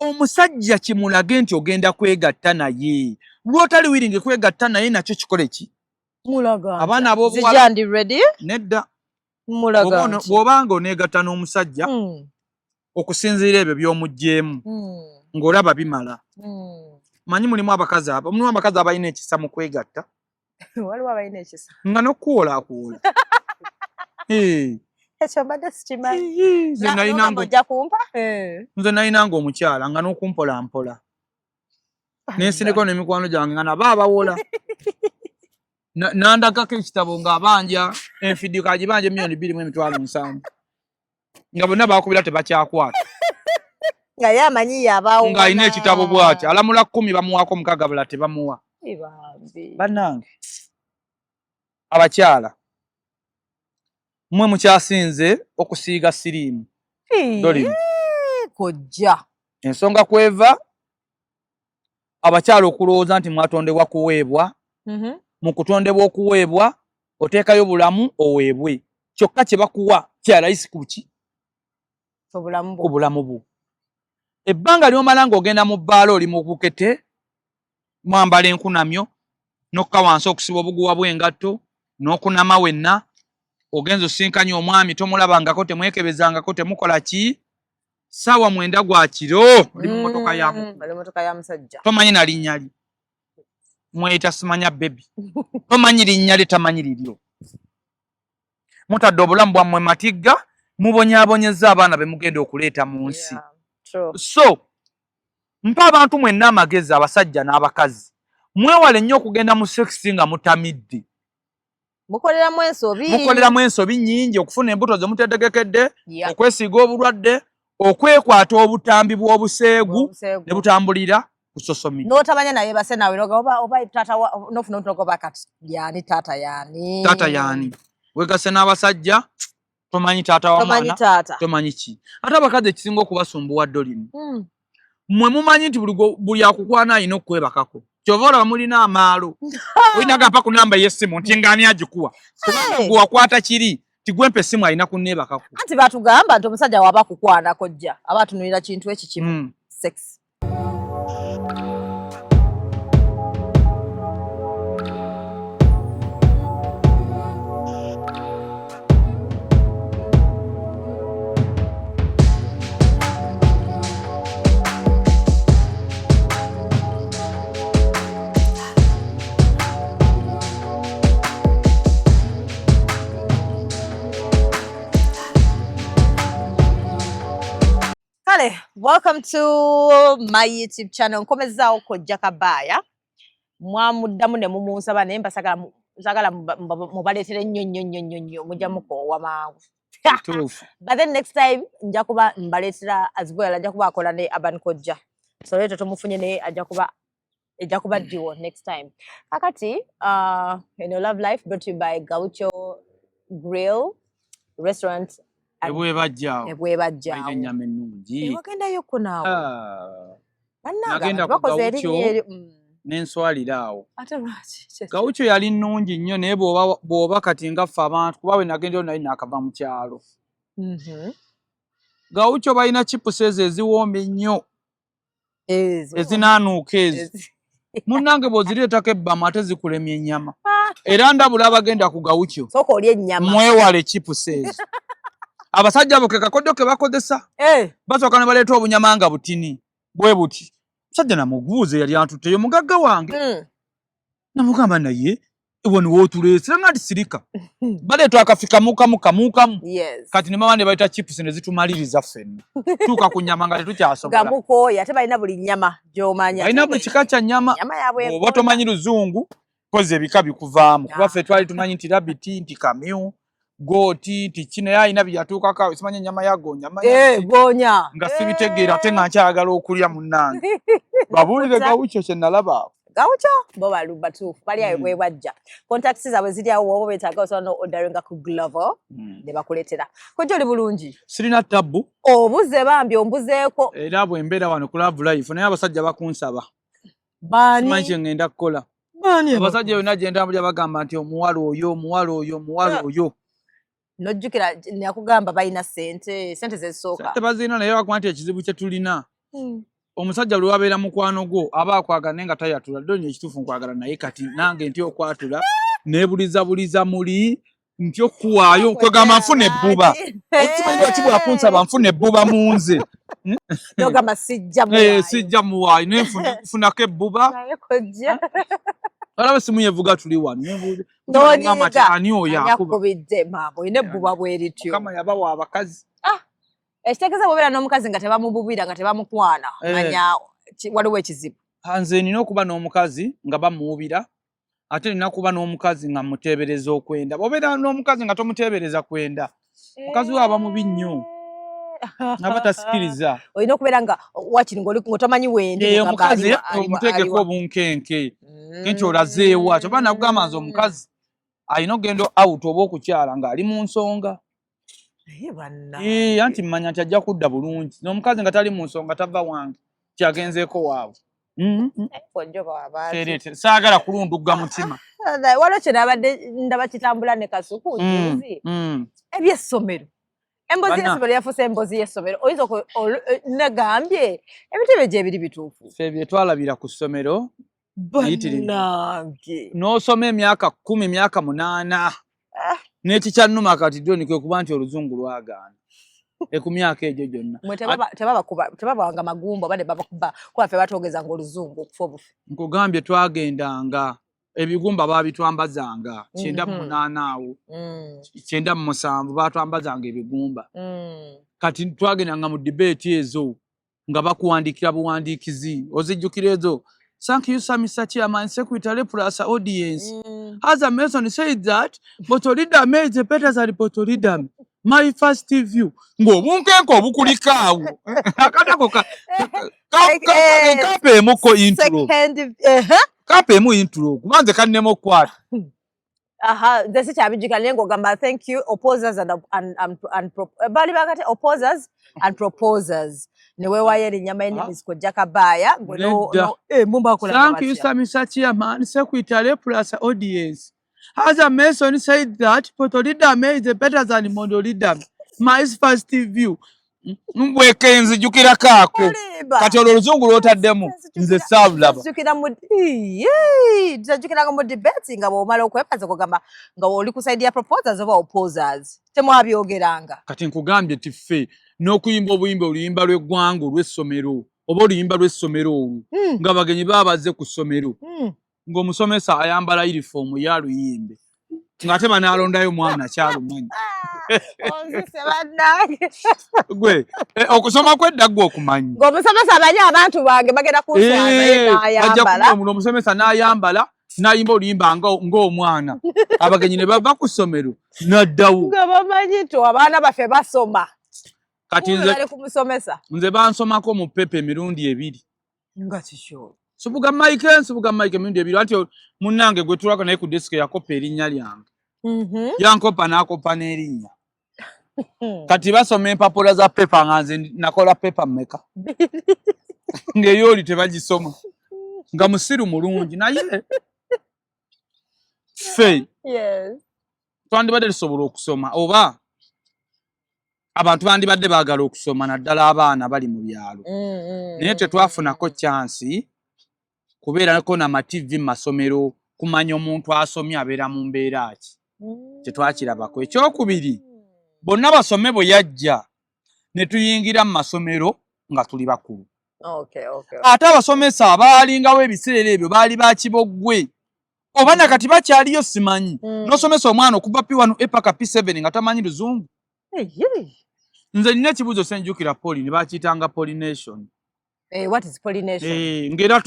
omusajja kimulage nti ogenda kwegatta naye lwotali wiringe kwegatta naye nakyo kikole ki mulaga abaana abobuwala zijandi ready nedda mulaga bw'obanga oneegatta n'omusajja okusinziira ebyo by'omugjeemu ng'olaba bimala manyi mulimu abakazi abalina ekisa mu kwegatta waliwo abalina ekisa nga n'okuwoolaakuwola ekyo mbadde sikimanyi nze nalinanga omukyala nga n'okumpolampola n'ensireko n'emikwano gyange nga nabo abawola nandagako ekitabo ng'abanja enfidiyo kagibanja $2,700,000 nga bonna bakubira tebakyakwata nga yamanyi yabaawo ng'alina ekitabo bw'ati alamula 10 bamuwaako 6 bula tebamuwa bannange abakyala mmwe mukyasinze okusiiga siriimu dolimu kojja ensonga kweva abakyala okulowooza nti mwatondebwa kuweebwa mu kutondebwa okuweebwa oteekayo bulamu oweebwe kyokka kye bakuwa kyalayisi kuki ku bulamu bwo ebbanga ly'omala ng'ogenda mu bbaala oli mu bukete mwambala enkunamyo n'okka wansi okusiba obuguwa bw'engatto n'okunama wenna ogenza osinkanye omwami tomulabangako temwekebezangako temukola ki saawa 9 gwa kiro oli mu motoka ya musajja tomanyi na linnya lye mweyita simanya bebi tomanyi linnya lye tamanyi liryo mutadde obulamu bwammwe matigga mubonyaabonyeza abaana be mugenda okuleeta mu nsi so mpa abantu mwenna amagezi abasajja n'abakazi mwewale nnyo okugenda mu sekisi nga mutamidde mukoleramu ensobi nnyingi okufuna embuto ze mutedegekedde okwesiiga obulwadde okwekwata obutambi bw'obuseegu ne butambulira ku social media n'otamanya naye base nawe oba taata nofuna otunogoba kati yani taata yani wegase n'abasajja tomanyi taata w'amwana tomanyi ki ate abakazi ekisinga okubasumbuwa dolimu mmwe mumanyi nti buli akukwana alina okukwebakako kyova olaba mulina amaalo olina gapa ku namba y'essimu nti ngani agikuwa gwe wakwata kiri tigwempa essimu alina kunneebakako anti batugamba nti omusajja waba kukwana kojja aba atunulira kintu eki kimu sex Welcome to my YouTube channel. Nkomezaawo Kojja Kabaaya. Mwamuddamu ne mumunsaba naye mbasagala mubaleetere nnyo mujja mukoowa mangu. But then next time nja kuba mbaleetera as well nja kuba akola ne Urban Kojja. So leero tumufunye naye ejja kuba ddiwo next time. Kakati in your love life brought to you by Gaucho Grill Restaurant. Ebwebajjaawo ennyama ennungi wagendayo ko naawe nagenda ku Gaucho n'enswalira awo Gaucho yali nnungi nnyo naye bw'oba kati ngaffe abantu kuba we nagendayo naye naakava mu kyalo Gaucho balina chipusi ezo eziwooma ennyo ezinaanuuka ezo munnange bw'ozireetako ebbama ate zikulemya ennyama era ndabula abagenda ku Gaucho mwewale chipusi ezo abasajja abo ke kakodyo ke bakozesa basooka ne baleeta obunyama nga butini bwe buti musajja namubuuza yali antutteyo mugagga wange namugamba naye ewo niwo otuleese nga nti sirika baleeta akafi kamukamu kati ne mama ne bayita chipusi ne zitumaliriza ffenna tuuka ku nnyama nga tetukyasobola gamukooya ate balina buli nnyama gy'omanya balina buli kika kya nnyama oba tomanyi luzungu kozi ebika bikuvaamu kuba ffe twali tumanyi nti rabiti nti kamyu goti tikine yayina byatuukako simanye nyama yagonya gonya nga sibitegeera ate nga nkyagala okulya munnange babuulire Gaucho kye nalaba Gaucho bo batuufu bali ayo bwe bwajja contacts zaabwe ziri awo wowe beetaaga osobola no orderinga ku Glovo ne bakuleetera Kojja oli bulungi sirina tabbu obuze bambi ombuzeeko era bwe mbeera wano ku Love Life naye abasajja bakunsaba baani kye ngenda kukola abasajja yonna gye ntambulira bagamba nti omuwala oyo nojjukira nakugamba balina sente zezisooka tebazirina naye bakuba nti ekizibu kye tulina omusajja lwe wabeera mukwano gwo aba akwagala nga tayatula ddonyo ekituufu nkwagala naye kati nange nti okwatula neebulizabuliza muli nti okuwaayo kwegamba nfuna ebbuba okimanyi ki bwakunsaba nfuna ebbuba mu nze sijja muwaayo naye nfunako ebbuba alaba simu yevuga tuli wano ani oyo akubidde yabawa abakazi ekitegeeza bw'obeera n'omukazi nga tebamububira nga tebamukwana manya waliwo ekizibu nze nina okuba n'omukazi nga bamuwubira ate nina kuba n'omukazi nga muteebereza okwenda bw'obeera n'omukazi nga tomuteebereza kwenda mukazi we aba mubi nnyo aba tasikiriza olina okubeera nga wakiri ng'otomanyi wendi omukazi omuteekeko obunkenke nti olazeewo ati oba nakugamba nze omukazi alina okugenda out oba okukyala ng'ali mu nsonga anti mmanya nti ajja kudda bulungi n'omukazi nga tali mu nsonga tava wange kyagenzeeko waabwe saagala kulundugga mutima waliwo kye nabadde ndaba kitambula ne kasuku juzi ebyessomero emboozi y'essomero yafuuse emboozi y'essomero oyinza negambye ebitebe gye biri bituufu ffe bye twalabira ku ssomero n'osoma emyaka 10 myaka 8 n'ekikyannuma kati ddoni kwe kuba nti oluzungu lwagaana ku myaka egyo gyonna tebabanga magumba oba ne babakuba kuba ffe batwogezanga oluzungu okufa obufi nkugambye twagendanga ebigumba baabitwambazanga 98 awo 97 baatwambazanga ebigumba kati twagendanga mu debate ezo nga bakuwandiikira buwandiikizi ozijjukira ezo thank you sir Mr. Chairman secretary plus audience as a Mason said that Botolidam is better than Botolidam my first view ng'obunkenke obukulikaawo akatako kapeemuko intro kapeemu intro kubanze kannemu okwata nze sikyabijjukira naye ng'ogamba thank you opposers and baali bakati opposers and proposers ne weewaayo erinnya my name is Kojja Kabaaya thank you sir Mr. Chairman secretary plus audience as a Mason said that Botolidam is better than Mondolidam my first view mbweke nzijjukira kaako kati olwo oluzungu lwotaddemu nze saabulaba tuzajjukiranga mu debate nga bw'omala okwepaza kugamba nga oli ku side ya proposers oba opposers temwabyogeranga kati nkugambye ti ffe n'okuyimba obuyimba oluyimba lw'eggwanga olw'essomero oba oluyimba lw'essomero olwo nga bagenyi baabaze ku ssomero ng'omusomesa ayambala yunifoomu yaluyimbe ng'ate banaalondayo mwana kyalumanyi gwe okusoma kwedda gwe okumanyi ng'omusomesa abanyi abantu bange bagenda kunsanga omusomesa n'ayambala n'ayimba oluyimba ng'omwana abagenyi ne bava ku ssomero n'addawo nga bamanyi nti abaana baffe basoma kati nze bansomako mu pepe emirundi 2 nga kisho nsubuga Mike emirundi 2 anti munnange gwe tulako naye ku desk yakopa erinnya lyange yankopa n'akopa n'erinnya kati basoma empapula za pepa nga nze nakola pepa mmeka ng'eyooli tebagisoma nga musiru mulungi naye ffe twandibadde tusobola okusoma oba abantu bandibadde baagala okusoma naddala abaana bali mu byalo naye tetwafunako chansi kubeerako n'amativi mu masomero kumanya omuntu asomye abeera mu mbeera ki tetwakirabako ekyokubiri bonna basome bwe yajja ne tuyingira mu masomero nga tuli bakulu ate abasomesa abaalingawo ebiseera ebyo baali bakiboggwe oba nakati bakyaliyo simanyi n'osomesa omwana okuva P1 epaka P7 nga tamanyi luzungu nze nina ekibuuzo senjukira poli ne bakiyitanga pollination ng'era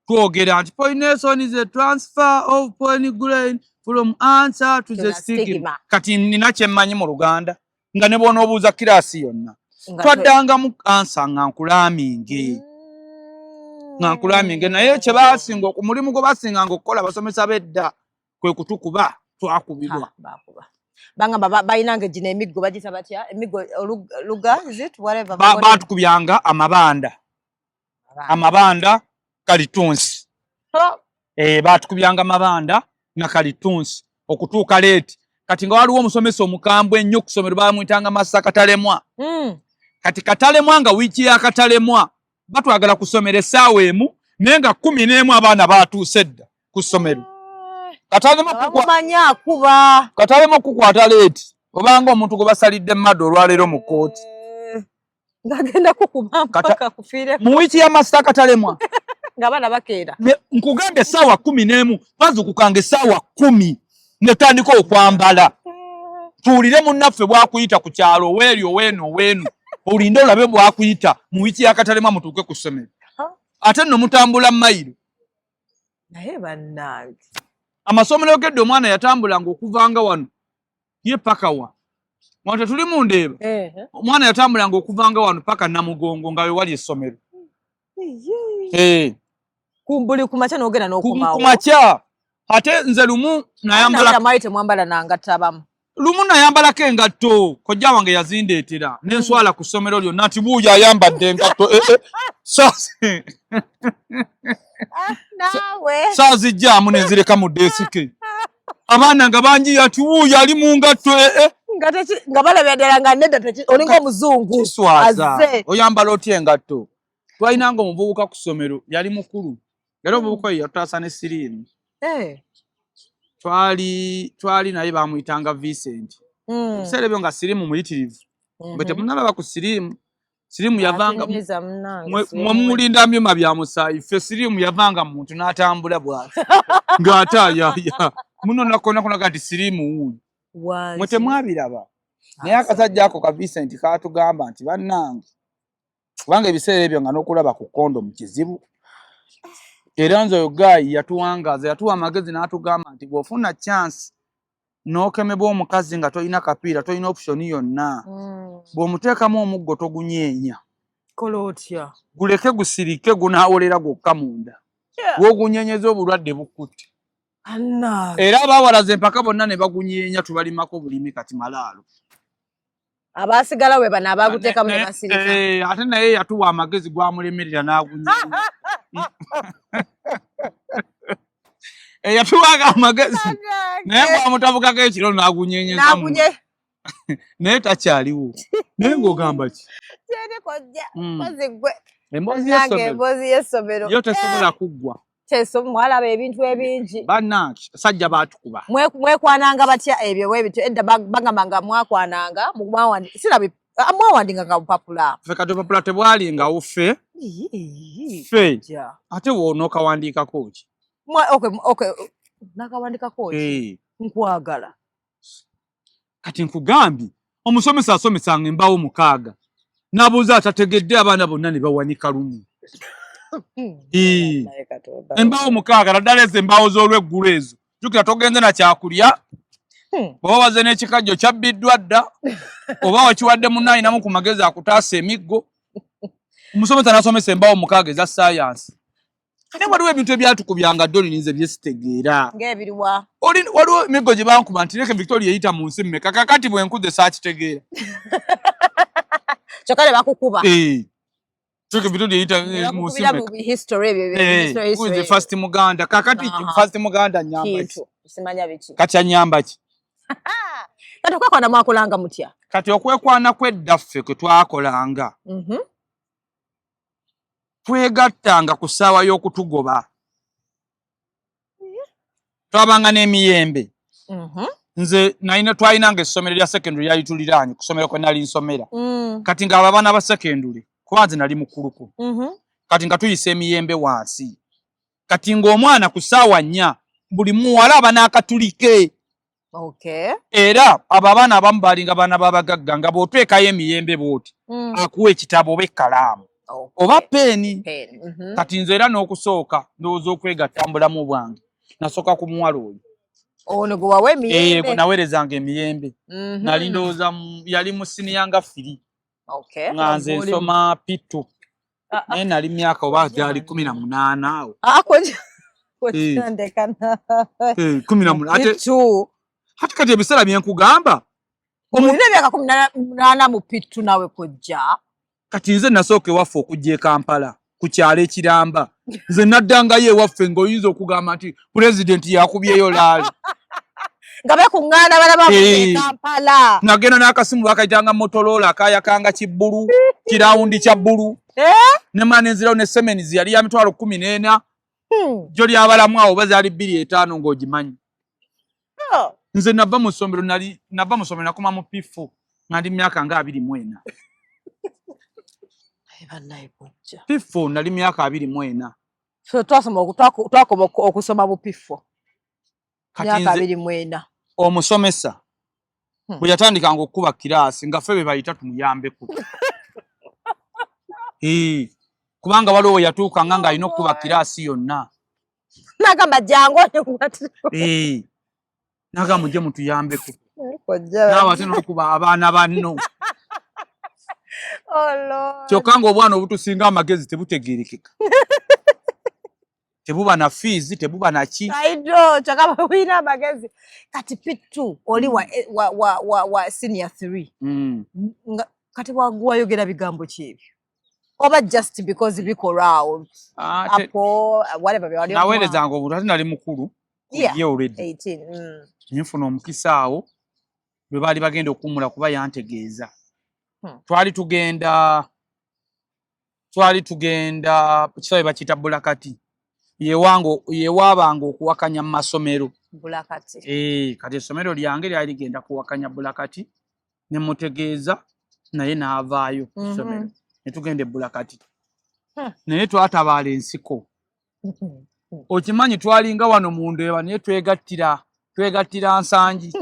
twogera nti pollination is a transfer of pollen grain from answer to the stigma kati nina kyemmanyi mu Luganda nga ne bw'ona obuuza kiraasi yonna twaddanga mu ansa nga nkulaminge naye kye baasinga omulimu gwe baasinganga okukola abasomesa b'edda kwe kutukuba twakubibwa bangamba bayinanga gino emiggo bagita batya emiggo luga is it whatever baatukubyanga amabanda kalitunsi baatukubyanga amabanda na kalitunsi okutuuka leeti kati nga waliwo omusomesa omukambwe ennyo ku ssomero baamuyitanga Massa Katalemwa kati Katalemwa nga wiiki ya Katalemwa batwagala kusomera essaawa emu naye nga 11 abaana batuuse dda ku ssomero katalemu kukwata leeti obanga omuntu gwe basalidde mmadde olwaleero mu kkooti ngagenda kukuba mpaka kufiire mu wiiki y'amasita katalemwa ng'abaana bakeera nkugamba essaawa 11 bazukukanga essaawa 10 netandika okwambala tuwulire munnaffe bwakuyita ku kyalo weeryo weeno olinde olabe bwakuyita mu wiiki y'akatalemwa mutuuke ku ssomero ate nno mutambula mayiro naye bannange amasomero gedde omwana yatambulanga okuvanga wano ye paka wa wante tuli mu Ndeeba omwana yatambulanga okuvanga wano paka Namugongo nga we wali essomero kumbuli kumacha n'ogenda n'okomawo kumacha ate nze lumu nayambala maite mwambala nangattabamu lumu nayambalako engatto kojja wange yazindeetera n'enswala ku ssomero lyonna nti buuyo ayambadde engatto saazijjaamu nenzireka mu desike abaana nga bangi ati buuyo ali mu ngatto nga balabya ddala nga nedda olinga omuzungu kiswaza oyambala otya engatto twalinanga omuvubuka ku ssomero yali mukulu era omuvubuka oyo yatutaasa ne siriimu twali naye bamuyitanga Vincent ebiseera ebyo nga siriimu muyitirivu bwe temunalaba ku siriimu yavanga mwemulinda myuma bya musaayi ffe siriimu yavanga muntu n'atambula bw'ati ng'ataayaya muno nakonakonaga nti siriimu wuuyo mwe temwabiraba naye akasajja ako ka Vincent kaatugamba nti bannange kubanga ebiseera ebyo nga n'okulaba ku kondo mu kizibu era nze oyo Gayi yatuwangaaza yatuwa amagezi n'atugamba nti bw'ofuna chance n'okemebwa omukazi nga tolina kapiira tolina optioni yonna bw'omuteekamu omuggo togunyeenya kola otya guleke gusirike gunaawolera gwokka munda bw'ogunyeenyeza obulwadde bukutte era abaawalaze empaka bonna ne bagunyeenya tubalimako bulimi kati malaalo abaasigala we bano abaaguteekamu ne basirika ate naye yatuwa amagezi gwamulemerera n'agunyeenya yatuwaga amagezi naye gwamutavukako ekiro n'agunyeenyeza naye takyaliwo naye ng'ogamba ki emboozi y'essomero yo tesobola kuggwa mwalaba ebintu ebingi bannange sajja baatukuba mwekwananga batya ebyo bwebityo edda bagambanga mwakwananga sirabi mwawandinganga bupapula ffe kati obupapula tebwalingawo ffe ate woonokawandiikako ki nakawandikako ki nkwagala kati nkugambye omusomesa asomesanga embaawo 6 n'abuuza atategedde abaana bonna ne bawanika lumu embaawo 6 naddala ezo embaawo z'olweggulu ezo jjukira togenze na kyakulya oba waze n'ekikajjo kyabbiddwa dda oba wakiwadde munnaayinamu ku magezi akutaasa emiggo omusomesa n'asomesa embaawo 6 eza saayansi naye waliwo ebintu ebyatukubyanga ddoli ninze byesitegeera ng'ebiriwa waliwo emiggo gye bankuba nti leke Victoria eyita mu nsi mmeka kakati bwe nkuze saakitegeera kyokka ne bakukuba Victoria eyita mu nsi mmeka first Muganda kakati first Muganda nyamba ki simanya biki kati anyamba ki kati okwekwana mwakolanga mutya kati okwekwana kweddaffe kwe twakolanga twegattanga ku ssaawa y'okutugoba twabanga n'emiyembe nze twalinanga essomero lya secondary lyali tuliraanye ku ssomero kwe nali nsomera kati nga abaana ba secondary kuba nze nali mukuluku kati nga tuyisa emiyembe wansi kati ng'omwana ku ssaawa 4 buli muwala aba n'akatulike era abo abaana abamu balinga baana babagagga nga bw'otwekayo emiyembe bw'oti akuwa ekitabo oba ekkalaamu oba peeni kati nze era n'okusooka ndowooza okwegatta mu bulamu bwange nasooka ku muwala oyo ono gwe wawa emiyembe gwe naweerezanga emiyembe nali ndowooza yali mu siniya nga 3 nga nze nsoma pitu naye nali myaka oba gyali 18 awo 18 ate kati ebiseera bye nkugamba omulina emyaka 18 mu pitu nawe kojja kati nze nasooka ewaffe okujja e Kampala ku kyalo ekiramba nze naddangayo ewaffe ng'oyinza okugamba nti pulezidenti yakubyeyo laali nga bekuŋŋaana balaba mu Kampala nagenda n'akasimu bakayitanga Motorola akayakanga kibbulu kirawundi kya bbulu ne manenzirawo ne semenizi yali ya mitwalo 14 jo lyabalamu awo bazaali 2.5 ng'ogimanyi nze nava mu ssomero nakoma mu P4 nga ndi myaka nga 24 P4 nali myaka 24 so twakoma okusoma mu P4 myaka 24 omusomesa bwe yatandikanga okukuba kiraasi nga ffe be bayita tumuyambeko kubanga waliwo yatuukanga nga alina okukuba kiraasi yonna nagamba jangu nagamba mujje mutuyambeko naawe ate n'okuba abaana banno kyokka nga obwana obutusinga amagezi tebutegeerekeka tebuba na fees tebuba na ki aido kyokka bwina amagezi kati P2 oli wa senior 3 kati wayogera bigambo ki ebyo oba just because bikolwa apo whatever byali naweerezanga obuntu ate nali mukulu ye already 18 nfuna omukisa awo bwe baali bagenda okuwummula kuba yantegeeza twali tugenda kisawe bakiyita bulakati yewaabanga okuwakanya mu masomero bulakati kati essomero lyange lyali ligenda kuwakanya bulakati ne mutegeeza naye n'avaayo ku ssomero ne tugenda e bulakati naye twatabaala ensiko okimanyi twalinga wano mu Ndeeba naye twegattira nsangi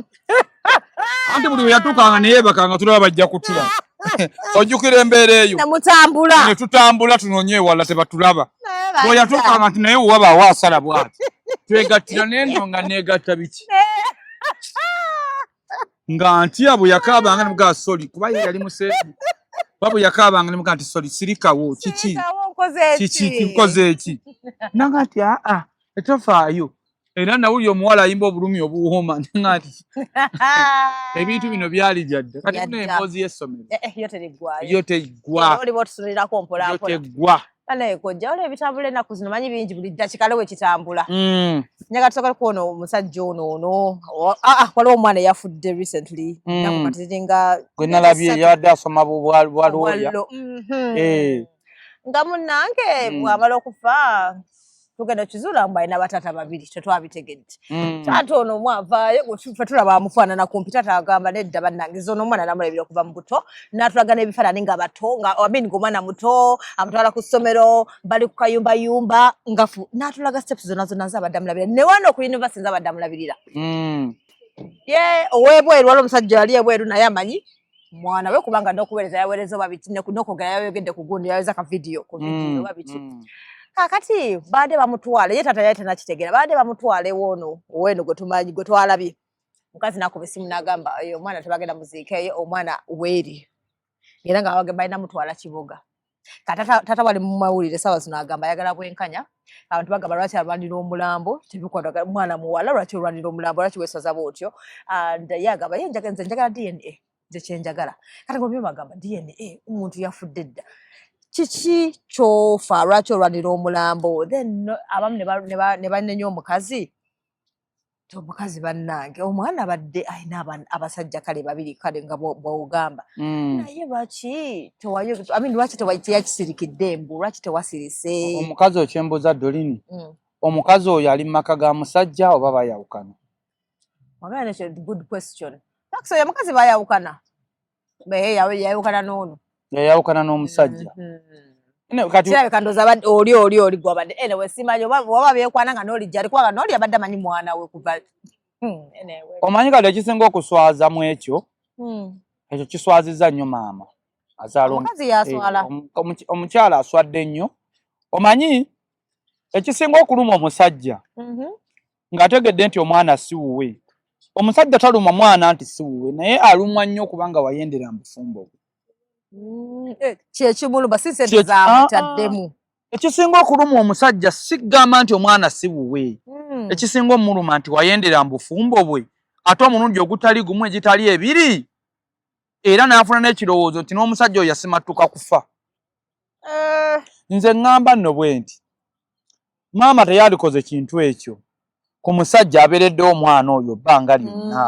anti buli we yatuukanga ne yeebakanga tulaba bajja kutula ojjukira embeera eyo ne tutambula tunoonye ewala tebatulaba bwe yatuukanga nti naye wabaawo asala bw'ati twegattira naye nno nga neegatta biki nga ntya bwe yakaabanga nemugaa soli kuba ye yali museefu bwe yakaabanga nemugaa nti soli sirikawo kiki nkoze eki nanga nti etofaayo era nawuli omuwala ayimba obulumi obuwooma nga nti ebintu bino byali jadde kati kuno emboozi y'essomero yo teggwa kojja olwo ebitambula ennaku zino manyi bingi buli ddakiika lewe kitambula nyaga tusobola kuwona omusajja ono waliwo omwana eyafudde recently nakumatiringa gwe nalabye yabadde asoma bwalwoya nga munnange bwamala okufa tugenda kizuula mbu alina bataata 2 tetwabitegedde taata ono mwavaayo ffe tulaba amufaanana kumpi taata agamba nedda bannange zono omwana namulabira okuva mu buto n'atulaga n'ebifaanani nga bato ng'omwana muto amutwala ku ssomero bali ku kayumbayumba ngafu n'atulaga steps zonna z'abadde amulabira ne wano ku university nz'abadde amulabirira ye ow'ebweru waliwo omusajja yali ebweru naye amanyi mwana we kubanga n'okuweereza yaweereza oba biti n'okwogera yayogedde ku gundi yaweza ka video ku video oba biti kakati baade bamutwale ye tata yali tanakitegeera baade bamutwale wono oweno gwe tumanyi gwe twalabye mukazi nakuba essimu n'agamba oyo omwana tebagenda muziikeeyo omwana weeri era nga bagamba balina mutwala Kibuga tata wali mu mawulire sawa zino agamba ayagala bwenkanya abantu bagamba lwaki alwanira omulambo tebikwata mwana muwala lwaki olwanira omulambo lwaki weesaza bwotyo ye agamba ye nze njagala DNA nze kyenjagala kati ngolumye bagamba DNA omuntu yafudde dda kiki kyofa lwaki olwanira omulambo then abamu ne banenya omukazi omukazi bannange omwana abadde alina abasajja kale 2 kale nga bw'ogamba naye lwaki lwaki teyakisirikidde embu lwaki tewasirise omukazi okyembuuza Dolini omukazi oyo ali mu maka ga musajja oba bayawukana good question oyo omukazi bayawukana yayawukana n'ono yayawukana n'omusajja kirabika ndooza oli gwabadde anyway simanyi oba beekwana nga n'olijja alikuba nga n'oli abadde amanyi mwana we kuva omanyi kati ekisinga okuswaza mu ekyo ekyo kiswazizza nnyo maama omukazi yaswala omukyala aswadde nnyo omanyi ekisinga okuluma omusajja ng'ategedde nti omwana si wuwe omusajja taluma mwana nti si wuwe naye alumwa nnyo kubanga wayendera mu bufumbo bwe kyekimuluma si sente zamutaddemu ekisinga okuluma omusajja sigamba nti omwana si wuwe ekisinga omuluma nti wayendera mu bufumbo bwe ate omulundi ogutali gumu egitali ebiri era n'afuna n'ekirowoozo nti n'omusajja oyo yasimatuka kufa nze ŋŋamba nno bwe nti maama teyalikoze kintu ekyo ku musajja abeereddewo omwana oyo bbanga lyonna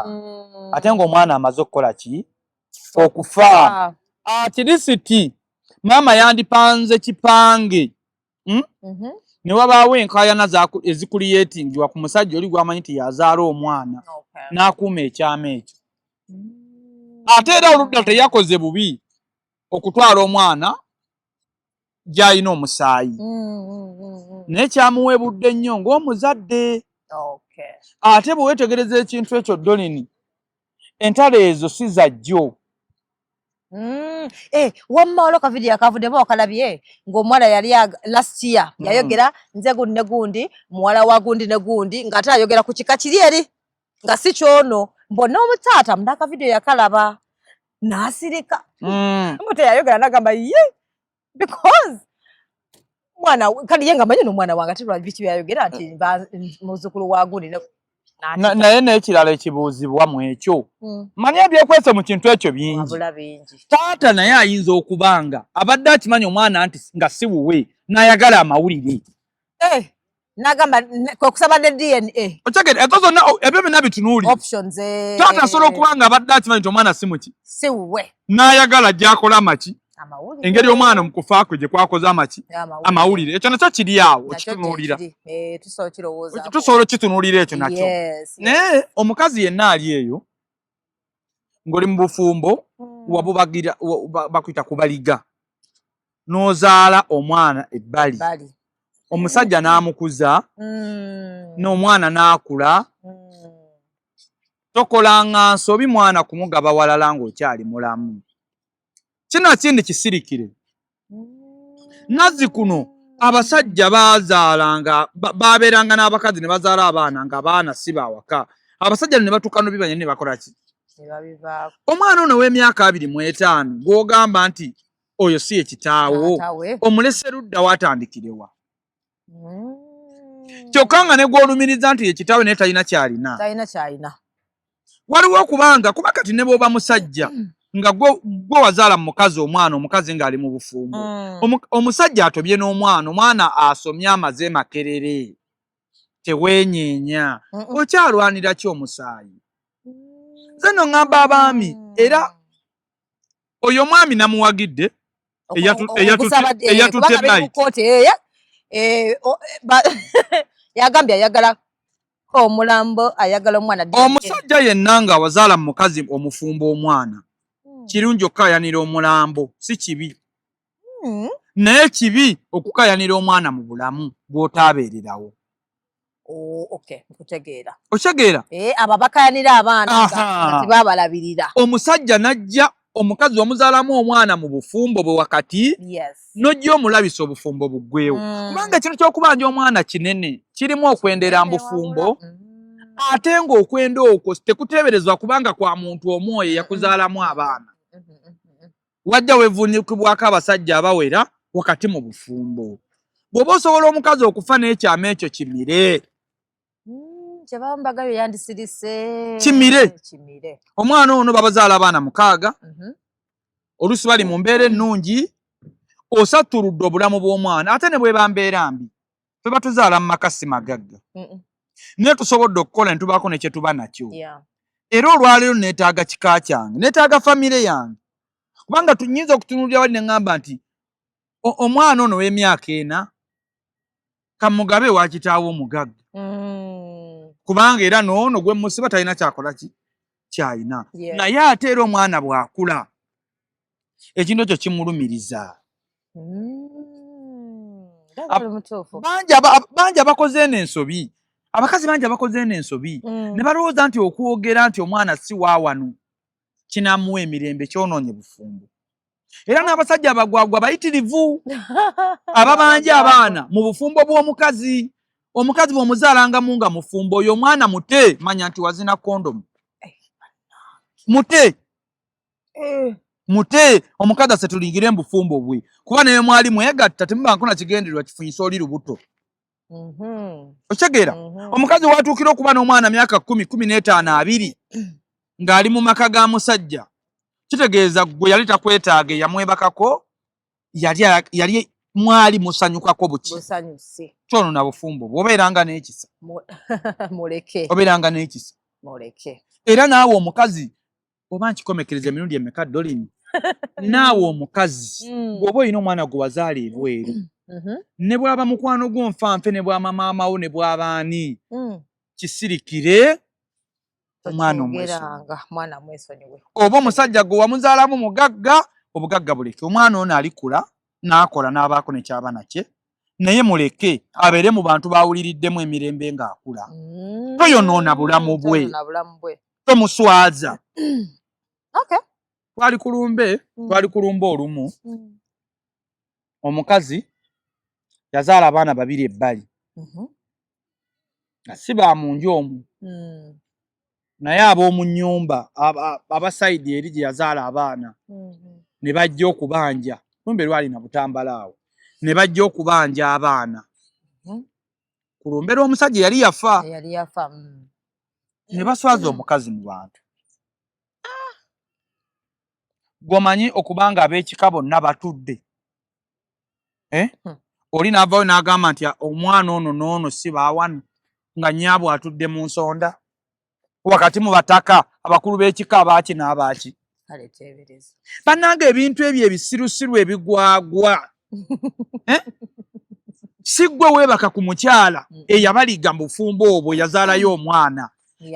ate ng'omwana amaze okukola ki okufa atirisiti Maama yandipanze kipange. Ne wabaawo enkaayana ezikuliyetingibwa ku musajja oli gwamanyi nti yazaala omwana. N'akuuma ekyama ekyo. Ate era oludda teyakoze bubi okutwala omwana gy'alina omusaayi. Naye kyamuweebudde nnyo ng'omuzadde. Ate bwe weetegereza ekintu ekyo Dolini, entalo ezo si zajjo. Wamma oloka video akavuddemu okalabye ng'omuwala yali last year yayogera nze gundi ne gundi muwala wa gundi ne gundi ng'ate ayogera ku kika kiri eri nga si kyono mbona omutaata mundaka video yakalaba n'asirika. Mute yayogera n'agamba ye because mwana kali yenga manyi n'omwana wange ate lwaki biki byayogera nti muzzukulu wa gundi naye n'ekirala ekibuuzibwa mu ekyo manya ebyekwese mu kintu ekyo bingi. Taata naye ayinza okubanga abadde akimanyi omwana nti nga si wuwe n'ayagala amawulire. N'agamba kwe kusaba ne DNA. Okyagenda ezo zonna ebyo byonna bitunuulire. Taata asobola okubanga abadde akimanyi nti omwana si muki. Si wuwe. N'ayagala gy'akola amaki. Engeri omwana mu kufa kwe gye kwakoze amaki. Amawulire. Ekyo nakyo kiri awo okitunuulira. Tusobola okitunuulira ekyo nakyo. Naye omukazi yenna ali eyo ng'oli mu bufumbo wabubagira bakuyita kubaliga. N'ozaala omwana ebbali. Omusajja n'amukuza n'omwana n'akula. Tokolanga nsobi mwana kumugaba walala ng'okyali mulamu. Kino kindi kisirikire. Nazi kuno abasajja baazaalanga baabeeranga n'abakazi ne bazaala abaana nga baana si bawaka. Abasajja ne batuuka n'obibanya ne bakola ki? Omwana ono w'emyaka 25 gw'ogamba nti oyo si ye kitaawo omulese ludda watandikirewa. Kyokka nga ne gw'olumiriza nti ye kitaawe naye talina kyalina. Waliwo okubanga kuba kati ne bw'oba musajja nga gwe wazaala mukazi omwana omukazi ng'ali mu bufumbo. Omusajja atobye n'omwana omwana asomye amaze makerere teweenyeenya. Okyalwanira ki omusaayi? Nze nno ŋŋamba abaami era oyo omwami namuwagidde eyatutte night. Yagambye ayagala omulambo ayagala omwana. Omusajja yenna nga wazaala mukazi omufumbo omwana kirungi okukayanira omulambo si kibi. Naye kibi okukayanira omwana mu bulamu gw'otaabeererawo. Nkutegeera. Otegeera? Abo bakayanira abaana nga tibaabalabirira. Omusajja n'ajja omukazi omuzaalamu omwana mu bufumbo bwe wakati n'ojja omulabisa obufumbo buggwewo. Kubanga ekintu ky'okubanja omwana kinene kirimu okwendera mu bufumbo. Ate ng'okwenda okwo tekuteeberezwa kubanga kwa muntu omwoyo yakuzaalamu abaana. Wajja weevuunikibwako abasajja abawera wakati mu bufumbo. Bw'oba osobola omukazi okufa n'ekyama ekyo kimire. Kyebambagayo yandisirise. Kimire. Omwana ono babazaala abaana 6. Oluusi bali mu mbeera ennungi. Osatuludde obulamu bw'omwana ate ne bw'eba mbeera mbi. Ffe batuzaala mu makasi magagga. Naye tusobodde okukola ne tubaako ne kye tuba nakyo. Era olwaleero neetaaga kika kyange, neetaaga famire yange. Kubanga tunyinza okutunuulira wali ne ŋŋamba nti omwana ono w'emyaka 4 kamugabe wa kitaawo omugagga. Kubanga era n'ono gwe musiba talina kyakola kyalina. Naye ate era omwana bw'akula ekintu ekyo kimulumiriza. Bangi abakoze n'ensobi. Abakazi bangi abakoze n'ensobi ne balowooza nti okwogera nti omwana si wa wano kinaamuwa emirembe kyonoonye bufumbo. Era n'abasajja abagwagwa bayitirivu ababanja abaana mu bufumbo bw'omukazi. Omukazi bw'omuzaalangamu nga mufumbo oyo omwana mute manya nti wazina kondomu. Mute omukazi asetulingire mu bufumbo bwe kuba naye mwali mwegatta temuba nkona kigendererwa kifunyisa oli lubuto. Otegeera? Omukazi watuukira okuba n'omwana myaka 10, 15, 20 ng'ali mu maka ga musajja kitegeeza gwe yali takwetaaga yamwebakako yali mwali musanyukako buki. Kyono na bufumbo bw'obeeranga n'ekisa. Obeeranga n'ekisa. Era naawe omukazi oba nkikomekereza emirundi emeka Dolini naawe omukazi bw'oba olina omwana gwe wazaala ebweru ne bw'aba mukwano gw'onfanfe ne bw'aba maama wo ne bw'aba ani kisirikire omwana omwesonyiwe oba omusajja gwe wamuzaalamu mugagga obugagga buleke omwana ono alikula n'akola n'abaako nekyaba nakye naye muleke abeere mu bantu bawuliriddemu emirembe ng'akula toyonoona bulamu bwe tomuswaza twali ku lumbe olumu omukazi yazaala abaana babiri ebbali nga si ba mu nju omwo naye ab'omu nnyumba abasayidi eri gye yazaala abaana ne bajja okubanja lumbe lwali na Butambalaawo ne bajja okubanja abaana ku lumbe lw'omusajja yali yafa ne baswaza omukazi mu bantu gomanyi okubanga ab'ekika bonna batudde oli n'avayo n'agamba nti omwana ono n'ono si baawano nga nnyabwe atudde mu nsonda wakati mu bataka abakulu b'ekika abaaki n'abaaki bannanga ebintu ebyo ebisirusiru ebigwagwa si ggwe weebaka ku mukyala eyabaliga mu bufumbo obwo yazaalayo omwana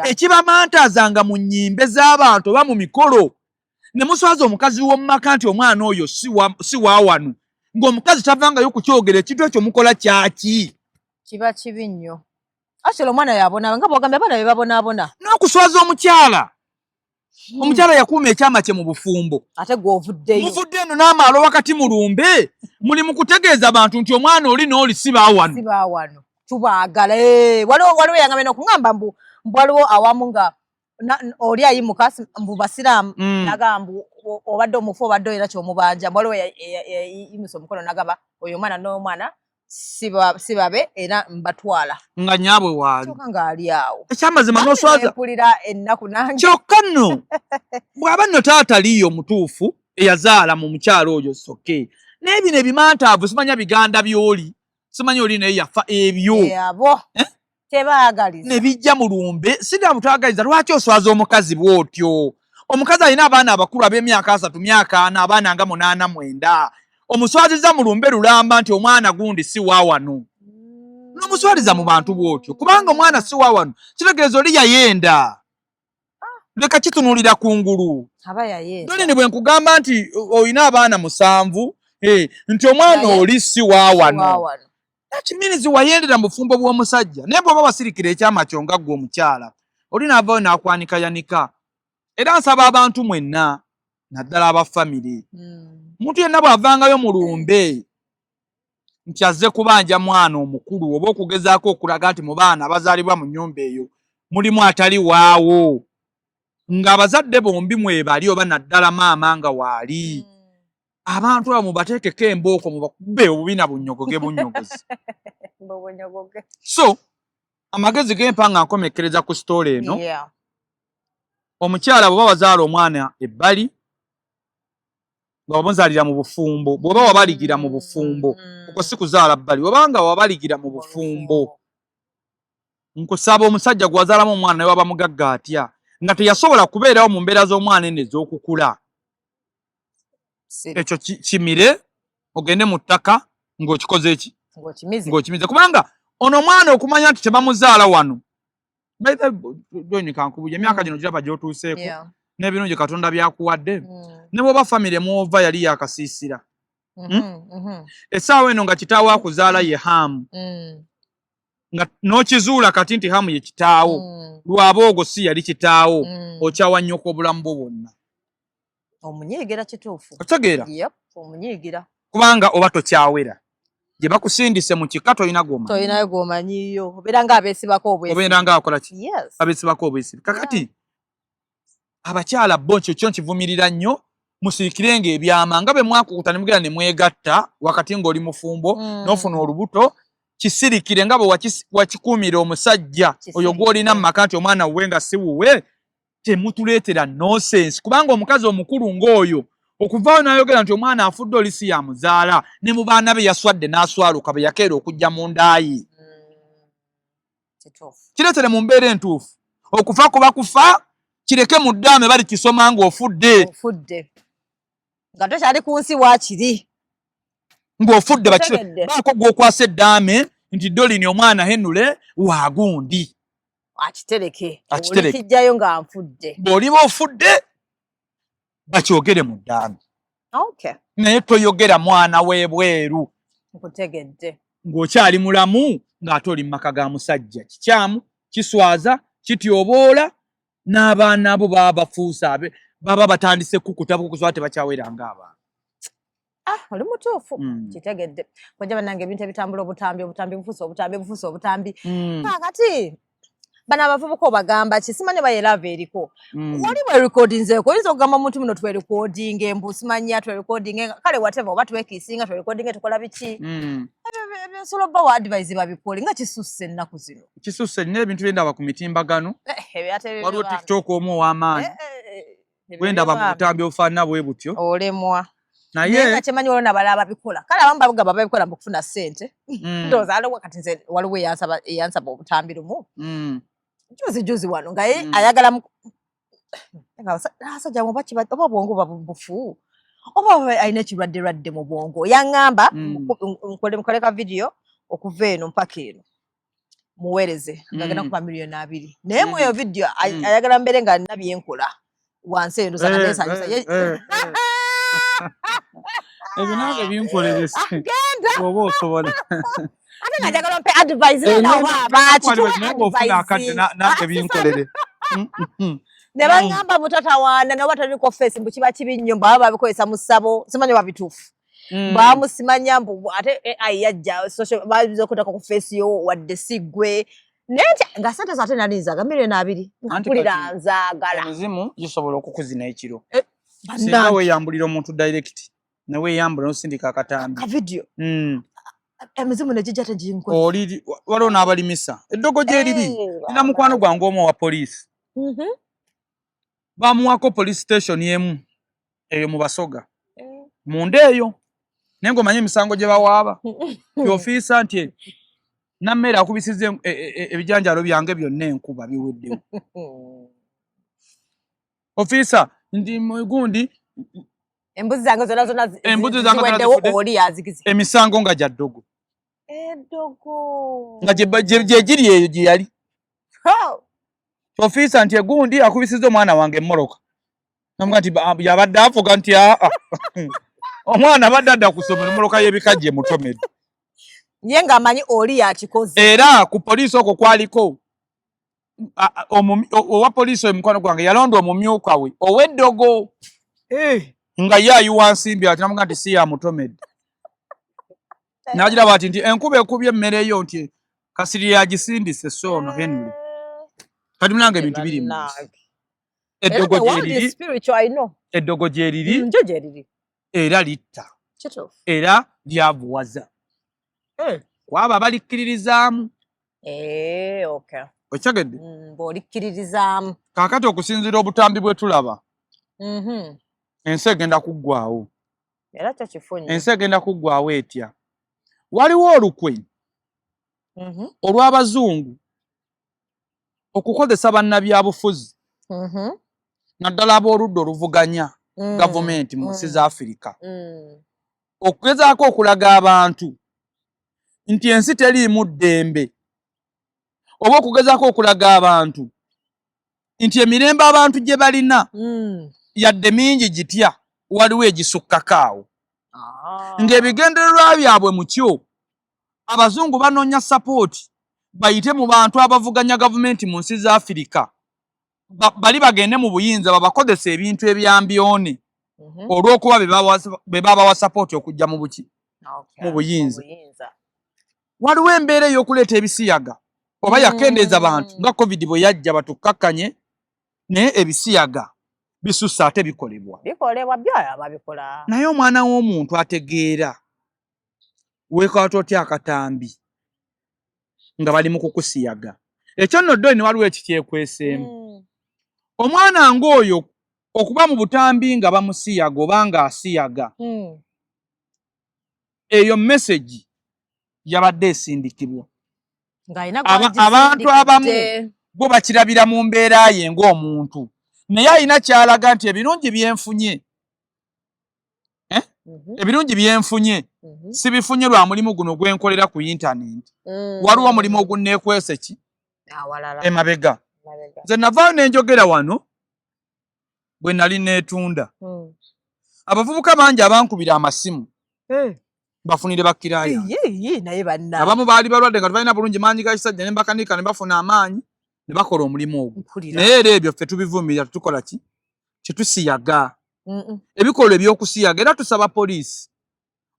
ekibamantaazanga mu nnyimbe z'abantu oba mu mikolo ne muswaza omukazi w'omu maka nti omwana oyo si waawano ng'omukazi tavangayo kukyogera ekintu ekyo mukola kyaki kiba kibi nnyo asolo omwana yabonaaba nga bwogambye abaana be babonaabona n'okuswaza omukyala omukyala yakuuma ekyama kye mu bufumbo ate gw'ovuddeyo muvudde eno n'amaalo wakati mu lumbe muli mu kutegeeza abantu nti omwana oli n'oli si baawano tubaagala waliwo yangambye n'okungamba mbu waliwo awamu nga oli ayimuka mbu basiraamu nagamba obadde omufu obadde olina kyomubanja waliwo yayimusa omukono nagamba oyo omwana n'omwana sibabe era mbatwala nga nyaabwe waali nga ali awo ekyamazima n'oswaza mpulira ennaku nange kyokka nno bw'aba nno taataliyo omutuufu eyazaala mu mukyalo oyo soke n'ebino ebimantaavu simanya biganda by'oli simanya oli naye yafa ebyo abo tebaagaliza ne bijja mu lumbe sidda mutwagaliza lwaki oswaza omukazi bw'otyo omukazi alina abaana abakulu ab'emyaka 3 myaka 4 abaana nga 8 9 omuswaziza mu lumbe lulamba nti omwana gundi si waawano n'omuswaliza mu bantu bw'otyo kubanga omwana si waawano kitegeeza oli yayenda leka kitunuulira kungulu dole ne bwe nkugamba nti olina abaana 7 nti omwana oli si waawano nakiminizi wayendera mu bufumbo bw'omusajja naye bw'oba wasirikira ekyama kyo nga ggwe omukyala oli n'avaayo n'akwanika yanika era nsaba abantu mwenna naddala aba famire omuntu yenna bw'avangayo mu lumbe nti azze kubanja mwana omukulu oba okugezaako okulaga nti mu baana abazaalibwa mu nnyumba eyo mulimu atali waawo ng'abazadde bombi mwebali oba naddala maama nga waali abantu abo mubateekeko embooko mubakube obubina bunnyogoge bunnyogozi so amagezi gempa nga nkomekkereza ku sitoola eno omukyala bw'oba wazaala omwana ebbali nga wamuzaalira mu bufumbo bw'oba wabaligira mu bufumbo okwo si kuzaala bbali obanga wabaligira mu bufumbo nkusaba omusajja gwe wazaalamu omwana naye waba mugagga atya nga teyasobola kubeerawo mu mbeera z'omwana eno ez'okukula ekyo kimire ogende mu ttaka ng'okikoze eki ng'okimize kubanga ono omwana okumanya nti tebamuzaala wano kankubuja emyaka gino giraba gy'otuuseeko n'ebirungi Katonda byakuwadde ne bw'oba famire mwova yali yakasiisira essaawa eno nga kitaawo akuzaala ye Hamu nga n'okizuula kati nti Hamu ye kitaawo lwaba ogwo si yali kitaawo okyawa nnyoko obulamu bwo bwonna omunyiigira kituufu otegeera omunyiigira kubanga oba tokyawera gye bakusindise mu kika tolinayo gwomanyiyo obeera nga abeesibako obwesibi obeera nga akola ki abeesibako obwesibi kakati abakyala bo kyo nkivumirira nnyo musirikirenga ebyama nga bwe mwakukuta ne mugenda ne mwegatta wakati ng'oli mufumbo n'ofuna olubuto kisirikire nga bwe wakikuumira omusajja oyo gw'olina mu maka nti omwana wuwe nga si wuwe temutuleetera nonsense kubanga omukazi omukulu ng'oyo okuvaayo n'ayogera nti omwana afudde oli si yamuzaala ne mu baana be yaswadde n'aswaluka be yakeera okujja mu ndaayi kireetere mu mbeera entuufu okufa kuba kufa kireke mu ddaame bali kisoma ng'ofudde nga tokyali ku nsi waakiri ng'ofudde baako gw'okwasa eddaame nti Dolini omwana Henule waagundi akitereke olikijjayo nga nfudde bw'oliba ofudde bakyogere mu ddaame naye toyogera mwana w'ebweru nkutegedde ng'okyali mulamu ng'ate oli mu maka ga musajja kikyamu kiswaza kityoboola n'abaana abo baba bafuusa baba batandise kukusobola tebakyawera ng'abantu oli mutuufu kitegedde kojja bannange ebintu ebitambula obutambi bufuusa obutambi kakati bano abavubuka obagamba ki simanyi bayerava eriko wali bwerekodinzeeko oyinza okugamba omuntu muno twerekodinga embu simanya twerekodinga kale whatever oba twekiisinga twerekodinga tukola biki ebyensobola bba wa advise babikole nga kisusse ennaku zino kisusse nnyo ebintu byendaba ku mitimbagano waliwo tiktok omu ow'amaanyi bwendaba mu butambi obufaanana bwe butyo olemwa naye nga kyemanyi waliwo nabala ababikola kale abamu bagamba babikola mu kufuna ssente ndowooza aliwo kati nze waliwo eyansaba obutambi lumu juzi wano nga ayagala asajja oba bwongo bufu oba alina ekirwadde mu bwongo yaŋŋamba nkoleka vidiyo okuva eno mpaka eno muweereze ngagenda kuba miliyoni 2 naye mu eyo vidiyo ayagala mbeere nga alina byenkola wansi eno zanesanyusa ebyo nange binkolerese oba osobola ate nga njagala mpe advise nange binkolere ne baŋŋamba mutatawaana noba toliko face mbu kiba kibi nnyo mbaba babikozesa mu ssabo simanyi babituufu bamusimanya mbu ate AI yajja babiza okutaka ku face yo wadde siggwe naye nga sente zate nali nzaaga miliyoni 2 mpulira nzaagala emizimu gisobola okukuzina ekiro singa weeyambulira omuntu direct neweeyambula nosindika akatambi kavidiyo emizimu negijja teginkoze waliwo n'abalimisa eddogo gyeriri nina mukwano gwange omu wa poliisi bamuwako police station emu eyo mu Basoga munda eyo naye ng'omanye emisango gye bawaaba tyofiisa nti nammere akubisiza ebijanjalo byange byonna enkuba biweddewo ofiisa ndi gundi embuzi zange zonna ziweddewo oli yazigize emisango nga gya ddogo nga gye giri eyo gye yali ofiisa nti egundi akubisiza omwana wange emmoroka namuga nti yabadde avuga nti omwana abadde adda kusomera emmoroka y'ebikajje mutomere ye ng'amanyi oli yakikoze era ku poliisi okwo kwaliko owa poliisi omukwano gwange yalonda omumyuka we ow'eddogo nga ye ayiwa nsimbi ati namuga nti si yamutomedde n'agiraba ati nti enkuba ekubye emmere yo nti kasiri yagisindise soono Henry kati munange ebintu biri mu eddogo gyeriri era litta era lyavuwaza kwaba abalikkiririzaamu okyagedde bw'olikkiririzaamu kaakati okusinziira obutambi bwe tulaba ensi egenda kuggwaawo era kyokifunye ensi egenda kuggwaawo etya waliwo olukwe olw'abazungu okukozesa bannabyabufuzi naddala ab'oludda oluvuganya gavumenti mu nsi za Afirika okugezaako okulaga abantu nti ensi teriimu ddembe oba okugezaako okulaga abantu nti emirembe abantu gye balina yadde mingi gitya waliwo egisukkakaawo ng'ebigendererwa byabwe mu kyo abazungu banoonya sapooti bayite mu bantu abavuganya gavumenti mu nsi za Afirika bali bagende mu buyinza babakozesa ebintu ebyambyone olw'okuba be babawa sapooti okujja mu buki mu buyinza waliwo embeera ey'okuleeta ebisiyaga oba yakendeeza abantu nga covid bwe yajja batukkakkanye naye ebisiyaga bisussa ate bikolebwa babikola naye omwana w'omuntu ategeera weekwata otya akatambi nga bali mu kukusiyaga ekyo nno ddoni waliwo ekikyekweseemu omwana ng'oyo okuba mu butambi nga bamusiyaga oba nga asiyaga eyo mesegi yabadde esindikibwa abantu abamu bo bakirabira mu mbeera ye ng'omuntu naye alina kyalaga nti ebirungi byenfunye ebirungi byenfunye sibifunye lwa mulimu guno gwenkolera ku internet waliwo mulimu ogunneekwese ki emabega nze navaayo nenjogera wano bwe nali neetunda abavubuka bangi abankubira amasimu bafunire bakiraaya abamu baali balwadde nga tebalina bulungi maanyi ga kisajja ne mbakanika ne bafuna amaanyi ne bakola omulimu ogwo naye era ebyo ffe tubivumirira tukola ki kyetusiyaga ebikolwa ebyokusiyaga era tusaba poliisi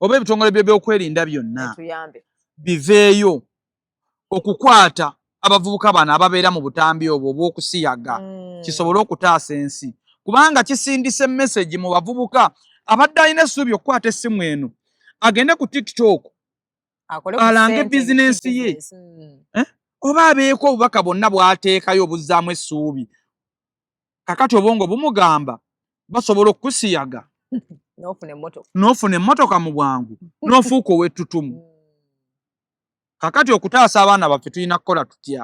oba ebitongole by'ebyokwerinda byonna biveeyo okukwata abavubuka bano ababeera mu butambi obwo obw'okusiyaga kisobole okutaasa ensi kubanga kisindise message mu bavubuka abadde alina essuubi okukwata essimu eno agende ku TikTok alange bizinensi ye oba abeeko obubaka bwonna bw'ateekayo obuzzaamu essuubi kakati obwongo bumugamba basobola okukusiyaga n'ofuna emmotoka mu bwangu n'ofuuka ow'ettutumu kakati okutaasa abaana baffe tulina kukola tutya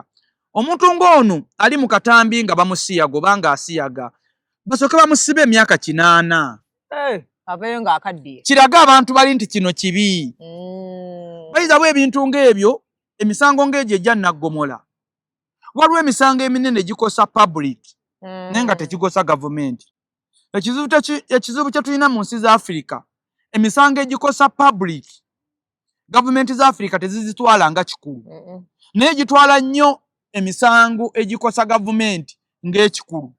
omuntu ng'ono ali mu katambi nga bamusiyaga oba ng'asiyaga basooke bamusibe emyaka 8 aveyo ng'akaddiye kiraga abantu bali nti kino kibi bayizabwo ebintu ng'ebyo emisango ng'egyo ejja naggomola waliwo emisango eminene gikosa public naye nga tekikosa gavumenti ekizibu kye tulina mu nsi za Africa emisango egikosa public gavumenti za Africa tezizitwala nga kikulu naye gitwala nnyo emisango egikosa gavumenti ng'ekikulu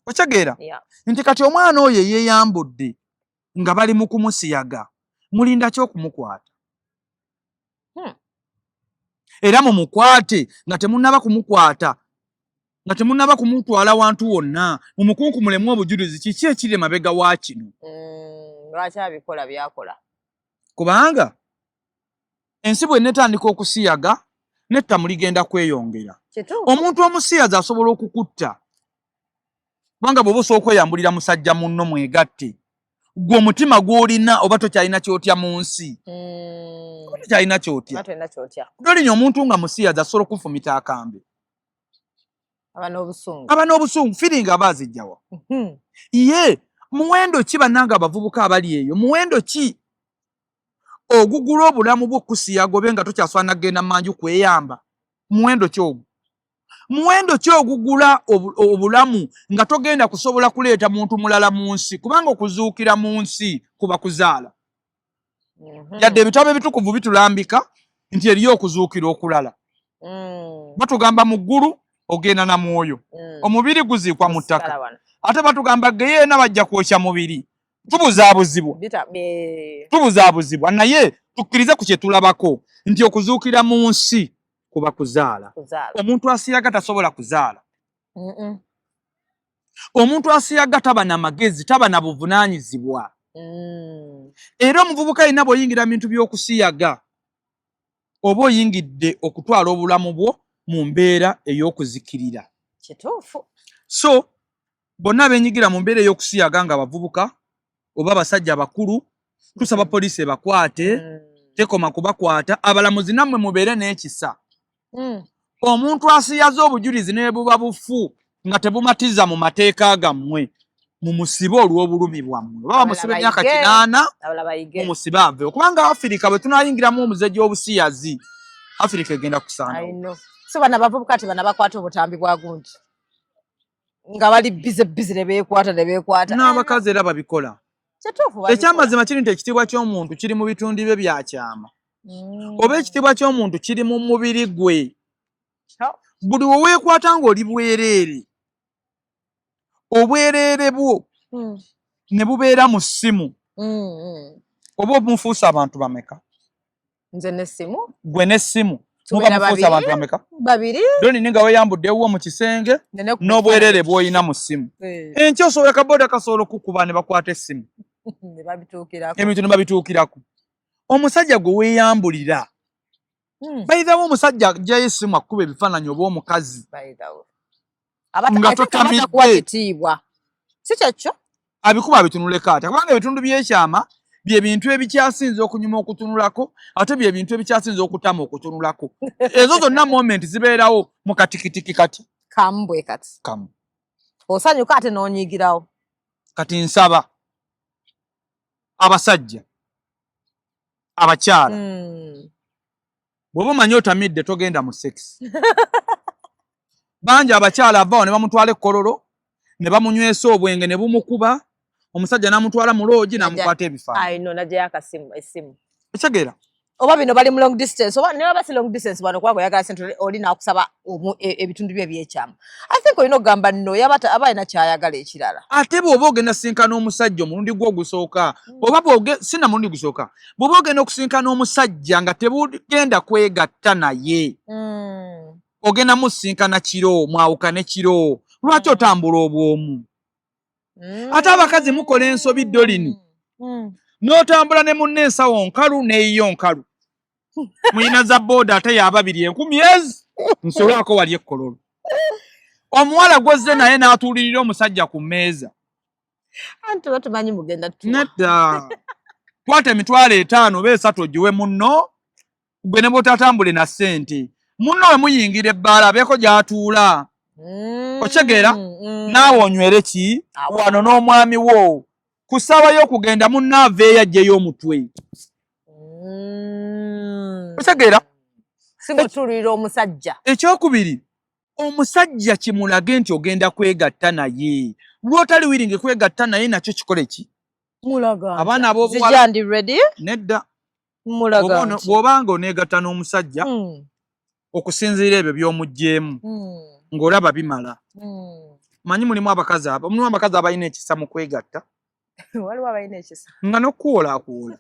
okitegeera nti kati omwana oyo yeeyambudde nga bali mu kumusiyaga mulinda ki okumukwata era mumukwate nga temunnaba kumukwata nga temunnaba kumutwala wantu wonna mumukunkumulemu obujulizi kiki ekiri emabega wa kino lwaki abikola byakola kubanga ensi bwe netandika okusiyaga nettamu ligenda kweyongera omuntu omusiyaza asobola okukutta kubanga bw'oba osobola okweyambulira musajja munno mwegatte gwe omutima gw'olina oba tokyalina kyotya mu nsi tokyalina kyotya tolinya omuntu nga musiyaza asobola okufumita akambe aba n'obusungu firinga aba azijjawa ye muwendo ki bannanga abavubuka abali eyo muwendo ki ogugula obulamu bw'okusiyaga obe nga tokyasobola nagenda mu manju kweyamba muwendo ki ogwo muwendo ki ogugula obulamu nga togenda kusobola kuleeta muntu mulala mu nsi kubanga okuzuukira mu nsi kuba kuzaala yadde ebitabo ebitukuvu bitulambika nti eriyo okuzuukira okulala batugamba mu ggulu ogenda na mwoyo omubiri guziikwa mu ttaka ate batugamba geyeena bajja kwokya mubiri tubuzaabuzibwa naye tukkirize ku kye tulabako nti okuzuukira mu nsi kuba kuzaala omuntu asiyaga tasobola kuzaala omuntu asiyaga taba na magezi taba na buvunaanyizibwa era omuvubuka alina bw'oyingira mu bintu by'okusiyaga oba oyingidde okutwala obulamu bwo mu mbeera ey'okuzikirira kituufu so bonna benyigira mu mbeera ey'okusiyaga nga abavubuka oba abasajja abakulu tusaba poliisi ebakwate tekoma kubakwata abalamuzi nammwe mubeere n'ekisa omuntu asiyaza obujulizi ne buba bufu nga tebumatiza mu mateeka gammwe mumusibe olw'obulumi bwammwe oba bamusibe emyaka 8 mumusibe aveewo kubanga Afirika bwe tunayingiramu omuze gy'obusiyazi Afirika egenda kusaana so bana bavubuka ti bana bakwata obutambi bwa gundi nga bali bize ne beekwata n'abakazi era babikola ekyamazima kiri nti ekitiibwa ky'omuntu kiri mu bitundu bye byakyama oba ekitiibwa ky'omuntu kiri mu mubiri gwe buli weweekwata ng'oli bwereere obwereere bwo ne bubeera mu ssimu oba omufuusa abantu bameka nze n'essimu gwe n'essimu muba mufuusa abantu bameka babiri doni nga weeyambuddewo mu kisenge n'obwereere bw'olina mu ssimu enkya osobola kaboda kasobola okukuba ne bakwata essimu ebintu ne babituukirako omusajja gwe weeyambulira bayithawo omusajja ajjayo essimu akuba ebifaananyi oba omukazi nga totamidde si kyekyo abikuba abitunuleko ate kubanga ebitundu by'ekyama bye bintu ebikyasinze okunyuma okutunulako ate bye bintu ebikyasinze okutama okutunulako ezo zonna moment zibeerawo mu katikitiki kati kamu bwe kati kamu osanyuka ate n'onyigirawo kati nsaba abasajja abakyala bw'oba omanyi otamidde togenda mu sex bangi abakyala avaawo ne bamutwala ekkololo ne bamunywesa obwenge ne bumukuba omusajja n'amutwala mu loogi n'amukwata ebifaananyi ekitegeera oba bino bali mu long distance oba ne baba si long distance bano kwako oyagala sente oli n'akusaba ebitundu bye ebyekyama I think olina okugamba nno aba alina kyayagala ekirala ate bw'oba ogenda sinkana omusajja omulundi gwo ogusooka oba sina mulundi gusooka bw'oba ogenda okusinkana omusajja nga tebugenda kwegatta naye ogenda musinkana kiro mwawukane kiro lwaki otambula obwomu ate abakazi mukola ensobi dolini n'otambula ne munne ensawo nkalu n'eyiyo nkalu muyina za booda ate y'ababiri 10,000 nsolwako wali ekkololo omuwala gwozze naye n'atuulirira omusajja ku mmeeza anti batumanyi mugenda nedda kwata emitwalo 5 oba 3 ogiwe munno gwe ne bw'otatambule na ssente munno we muyingira ebbaala abeeko gy'atuula okitegeera naawe onywere ki wano n'omwami wo ku ssaawa y'okugenda munno aveeyo aggyeyo omutwe okitegeera singotuulira omusajja ekyokubiri omusajja kimulage nti ogenda kwegatta naye lwotali wiringe kwegatta naye nakyo kikole ki abaana ab'obuwala nedda bw'obanga oneegatta n'omusajja okusinziira ebyo by'omugjeemu ng'olaba bimala manyi mulimu abakazi abalina ekisa mu kwegatta waliwo abalina ekisa nga n'okuwoolaakuwola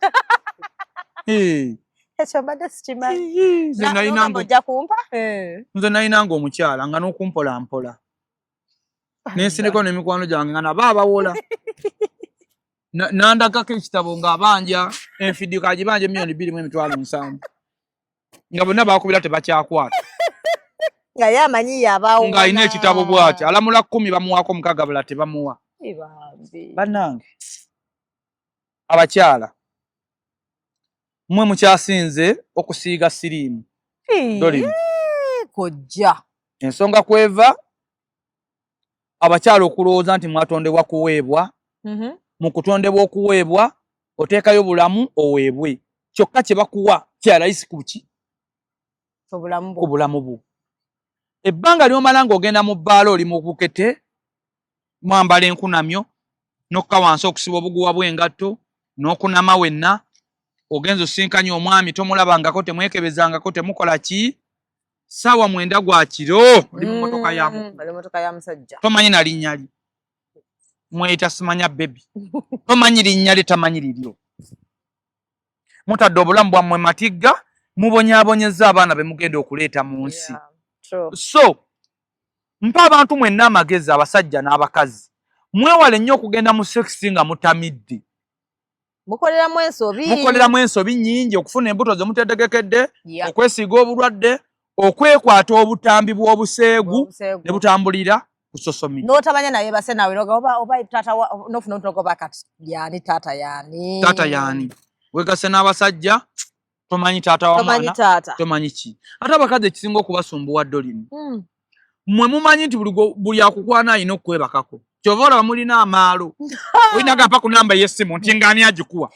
ekyo mbadde sikimanyi nze nalinanga omukyala nga n'okumpolampola nensineko n'emikwano gyange nga nabo abawola nandagako ekitabo ng'abanja enfidio kagibanja $2,700,000 nga bonna bakubira tebakyakwata nga yamanyi yabaawo ng'alina ekitabo bw'ati alamula 10 bamuwaako 6 bula tebamuwa bannange abakyala mmwe mukyasinze okusiiga siriimu dolimu kojja ensonga kweva abakyala okulowooza nti mwatondebwa kuweebwa mu kutondebwa okuweebwa oteekayo bulamu oweebwe kyokka kye bakuwa kyalayisi ku ki ku bulamu bwo ebbanga ly'omala ng'ogenda mu bbaala oli mu bukete mwambala enkunamyo n'okka wansi okusiba obuguwa bw'engatto n'okunama wenna ogenza osinkanye omwami tomulabangako temwekebezangako temukola ki saawa 9 gwa kiro oli mu motoka ya musajja tomanyi na linnya lye mweyita simanya bebi tomanyi linnya lye tamanyi liryo mutadde obulamu bwammwe matigga mubonyaabonyeza abaana be mugenda okuleeta mu nsi so mpa abantu mwenna amagezi abasajja n'abakazi mwewale nnyo okugenda mu sekisi nga mutamidde mukoleramu ensobi nnyingi okufuna embuto ze mutedegekedde okwesiiga obulwadde okwekwata obutambi bw'obuseegu ne butambulira ku social media n'otamanya naye base nawe oba taata nofuna otunogoba kati yaani taata yaani wegase n'abasajja tomanyi taata w'amaana tomanyi ki ate abakazi ekisinga okubasumbuwa dolini mmwe mumanyi nti buli akukwana alina okukwebakako kyova olaba mulina amaalo olina gapa ku namba y'essimu nti ng'ani agikuwa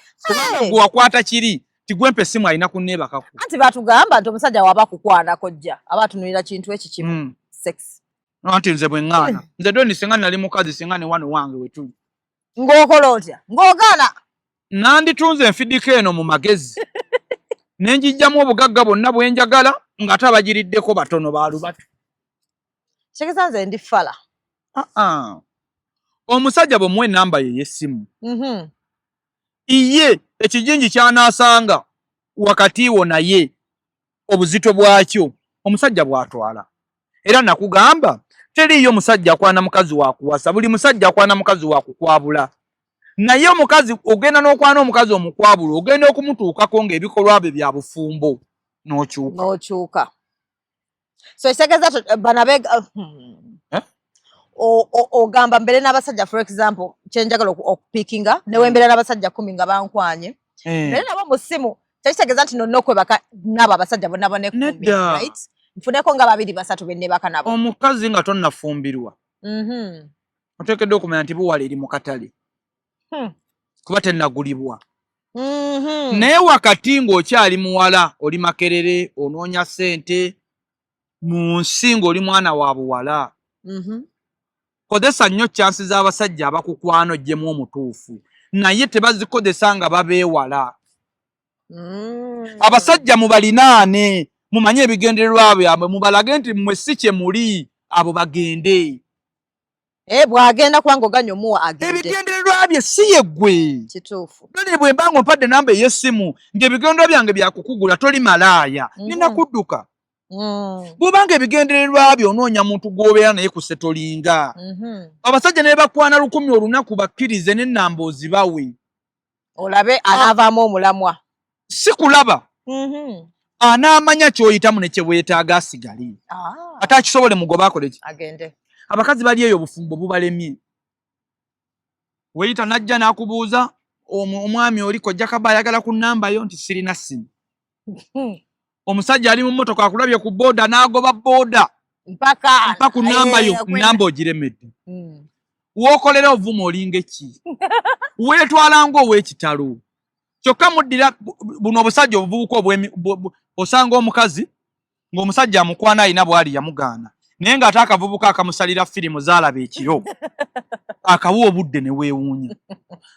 gwe wakwata kiri tigwempa essimu alina kunneebakako anti batugamba nti omusajja waba akukwana kojja aba atunulira kintu eki kimu sex anti nze bwe ŋŋaana nze doni singa nali mukazi singa ne wano wange wetuli ng'okola otya ng'ogaana nanditunze enfidiko eno mu magezi ne njijjamu obugagga bwonna bwe njagala ng'ate abagiriddeko batono baalubatu kigeza nze ndi fala omusajja bwe muwa enamba ye y'essimu iye ekijinji ky'anaasanga wakati wo naye obuzito bwakyo omusajja bw'atwala era nakugamba teriiyo musajja akwana mukazi wa kuwasa buli musajja akwana mukazi wa kukwabula naye omukazi ogenda n'okwana omukazi omukwabula ogenda okumutuukako ng'ebikolwa bye bya bufumbo n'okyuka so ekitegeeza banabega ogamba mbere n'abasajja for example kyenjagala okupikinga newembeera n'abasajja 10 nga bankwanye mbere nabo mu ssimu tekitegeeza nti nonna okwebaka nabo abasajja bonna bone 10 right nfuneko nga 2-3 bennebaka nabo omukazi nga tonnafumbirwa oteekeddwa okumanya nti buwala eri mu katale kuba tennagulibwa naye wakati ng'okyali muwala oli Makerere onoonya ssente mu nsi ng'oli mwana wa buwala kozesa nnyo chansi z'abasajja abakukwana oggyemu omutuufu naye tebazikozesa nga babeewala. Abasajja mubalinaane mumanye ebigendererwa byabwe mubalage nti mmwe si kye muli abo bagende. Bw'agenda kubanga oganya omuwa agende. Ebigendererwa bye si ye ggwe. Kituufu. None bwe mba ng'ompadde namba ey'essimu ng'ebigendererwa byange byakukugula toli malaaya nina kudduka. Bw'obanga ebigendererwa byo onoonya muntu gw'obeera naye ku setolinga. Abasajja ne bakwana 100 olunaku bakkirize n'ennamba ozibawe. Olabe anaavaamu omulamwa. Si kulaba. Anaamanya ky'oyitamu ne kye weetaaga asigale. Ate akisobole mugoba akole ki? Agende. Abakazi bali eyo obufumbo bubalemye. Weeyita najja n'akubuuza omwami oli kojja kaba ayagala ku nnamba yo nti sirina simu. Omusajja ali mu mmotoka akulabye ku booda n'agoba booda mpaka ku nnamba yo nnamba ogiremedde. Wookolera ovuma olinga ki? Weetwala ng'ow'ekitalo. Kyokka muddira buno obusajja obuvubuka osanga omukazi ng'omusajja amukwana alina bw'ali yamugaana. Naye ng'ate akavubuka akamusalira firimu zaalaba ekiro. Akawa obudde ne weewuunya.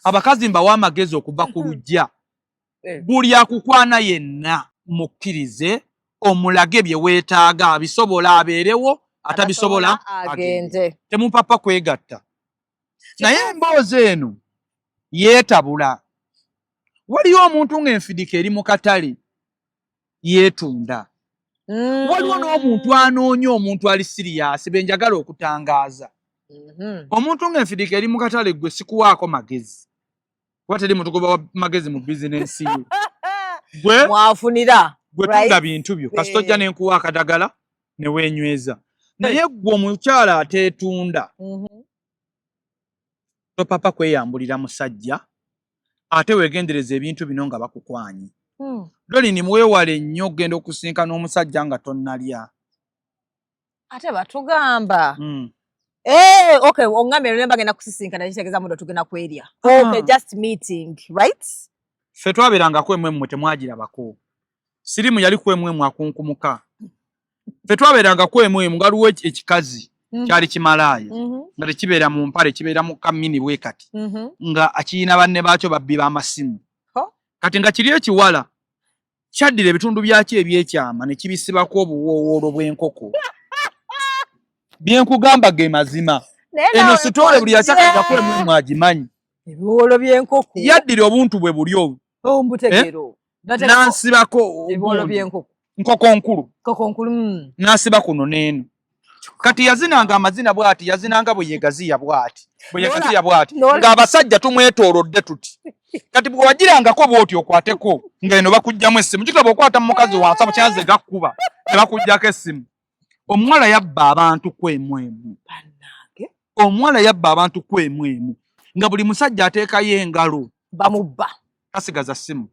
Abakazi mbawa amagezi okuva ku luggya. Buli akukwana yenna mukkirize omulage bye weetaaga abisobola abeerewo atabisobola agende. Temupapa kwegatta. Naye emboozi eno yeetabula. Waliyo omuntu ng'enfidika eri mu katale yeetunda. Waliwo n'omuntu anoonya omuntu ali siriyasi be njagala okutangaaza. Omuntu ng'enfidika eri mu katale gwe sikuwaako magezi. Kuba teri mutugoba magezi mu bizinensi yo. Gwe mwafunira. Gwe tunda bintu byo. Kasita ojja n'enkuwa akadagala ne weenyweza. Naye gwe omukyala ateetunda. Topapa kweyambulira musajja. Ate weegendereza ebintu bino nga bakukwanye. Doli ni mwewale nnyo ogenda okusinkana omusajja nga tonnalya. Ate batugamba. Okay, ongambe ne bagenda kusisinkana kitegeeza mudo tugenda kwerya. Okay, just meeting, right? Ffe twaberanga kwemwe mmwe temwagirabako. Sirimu yali kwemwe akunkumuka. Ffe twaberanga kwemwe ngaliwo ekikazi kyali kimalaaya. Nga tekibeera mu mpale kibeera mu kamini bwe kati. Nga akiyina banne baakyo babbi b'amasimu. Kati nga kiri ekiwala kyaddira ebitundu byakyo ebyekyama ne kibisibako obuwoowolo bw'enkoko. Byenkugamba ge mazima. Eno sitole buli yakyakaga kwemwe mwagimanyi. Ebiwoolo by'enkoko. Yaddira obuntu bwe buli obwo. Ombutegeero. Nansibako ebiwoolo by'enkoko. Nkoko nkulu. Nkoko nkulu. Nansiba kuno n'eno. Kati yazinanga amazina bw'ati yazinanga bwe yegaziya bw'ati. Bwe yegaziya bw'ati. Ng'abasajja tumwetoolodde tuti. Kati bwe wagirangako bw'oti okwateko ng'eno bakugjamu essimu. Kitaba okwata mu mukazi wansi abakyaze gakkuba ne bakuggyako essimu. Omuwala yabba abantu kwemwemu. Omuwala yabba abantu kwemwemu. Nga buli musajja ateekayo engalo. Bamubba. Kasigaza ssimu.